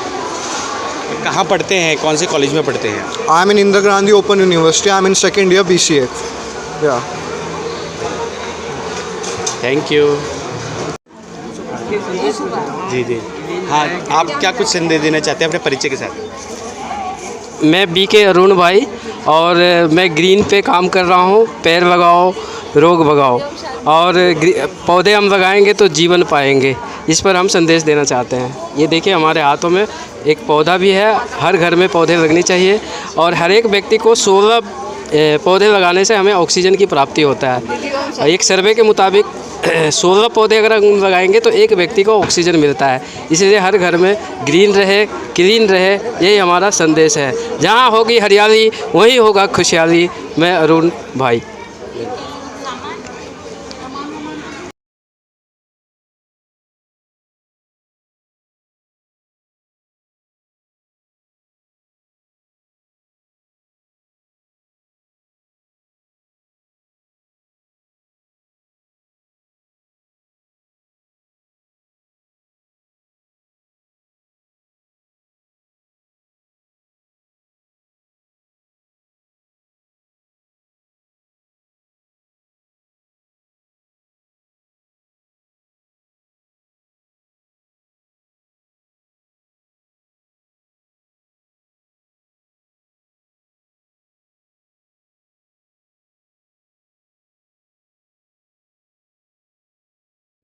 Speaker 1: कहाँ पढ़ते हैं, कौन से कॉलेज में पढ़ते हैं?
Speaker 16: I am in Indira Gandhi Open University. I am in second year BCA. Yeah.
Speaker 1: Thank you. जी जी हाँ, आप क्या कुछ संदेश देना चाहते हैं अपने परिचय के साथ?
Speaker 18: मैं BK अरुण भाई और मैं ग्रीन पे काम कर रहा हूँ। पेड़ लगाओ, रोग भगाओ, और पौधे हम लगाएंगे तो जीवन पाएंगे, इस पर हम संदेश देना चाहते हैं। ये देखिए हमारे हाथों में एक पौधा भी है। हर घर में पौधे लगने चाहिए और हर एक व्यक्ति को 16 पौधे लगाने से हमें ऑक्सीजन की प्राप्ति होता है। एक सर्वे के मुताबिक 16 पौधे अगर हम लगाएंगे तो एक व्यक्ति को ऑक्सीजन मिलता है। इसलिए हर घर में ग्रीन रहे, क्लीन रहे, यही हमारा संदेश है। जहाँ होगी हरियाली वहीं होगा खुशहाली। मैं अरुण भाई।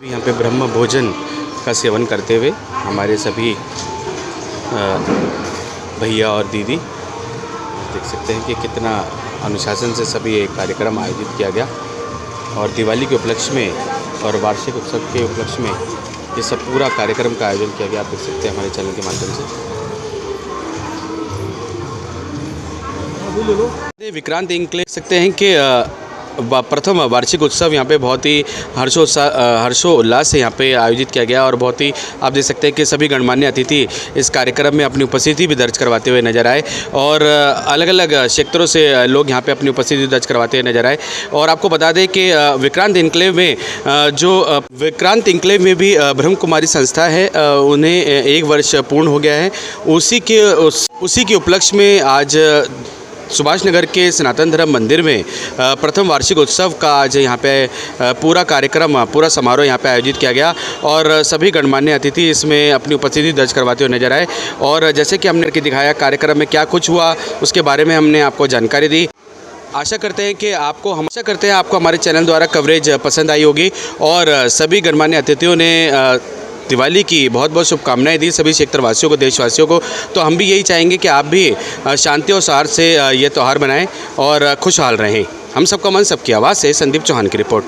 Speaker 1: यहाँ पे ब्रह्म भोजन का सेवन करते हुए हमारे सभी भैया और दीदी देख सकते हैं कि कितना अनुशासन से सभी ये कार्यक्रम आयोजित किया गया। और दिवाली के उपलक्ष्य में और वार्षिक उत्सव के उपलक्ष्य में ये सब पूरा कार्यक्रम का आयोजन किया गया। आप देख सकते हैं हमारे चैनल के माध्यम से। विक्रांत इंक ले सकते हैं कि प्रथम वार्षिक उत्सव यहाँ पे बहुत ही हर्षोल्लास से यहाँ पे आयोजित किया गया और बहुत ही आप देख सकते हैं कि सभी गणमान्य अतिथि इस कार्यक्रम में अपनी उपस्थिति भी दर्ज करवाते हुए नजर आए और अलग अलग क्षेत्रों से लोग यहाँ पे अपनी उपस्थिति दर्ज करवाते हुए नजर आए। और आपको बता दें कि विक्रांत इंक्लेव में भी ब्रह्म कुमारी संस्था है, उन्हें 1 वर्ष पूर्ण हो गया है। उसी के उपलक्ष्य में आज सुभाष नगर के सनातन धर्म मंदिर में प्रथम वार्षिक उत्सव का आज यहाँ पे पूरा कार्यक्रम, पूरा समारोह यहाँ पे आयोजित किया गया और सभी गणमान्य अतिथि इसमें अपनी उपस्थिति दर्ज करवाते हुए नजर आए। और जैसे कि हमने दिखाया कार्यक्रम में क्या कुछ हुआ उसके बारे में हमने आपको जानकारी दी। आशा करते हैं कि आपको हमारे चैनल द्वारा कवरेज पसंद आई होगी और सभी गणमान्य अतिथियों ने दिवाली की बहुत बहुत शुभकामनाएं दी सभी क्षेत्रवासियों को, देशवासियों को। तो हम भी यही चाहेंगे कि आप भी शांति और सौहार्द से ये त्यौहार मनाएं और खुशहाल रहें। हम सबका मन, सबकी आवाज़ से संदीप चौहान की रिपोर्ट।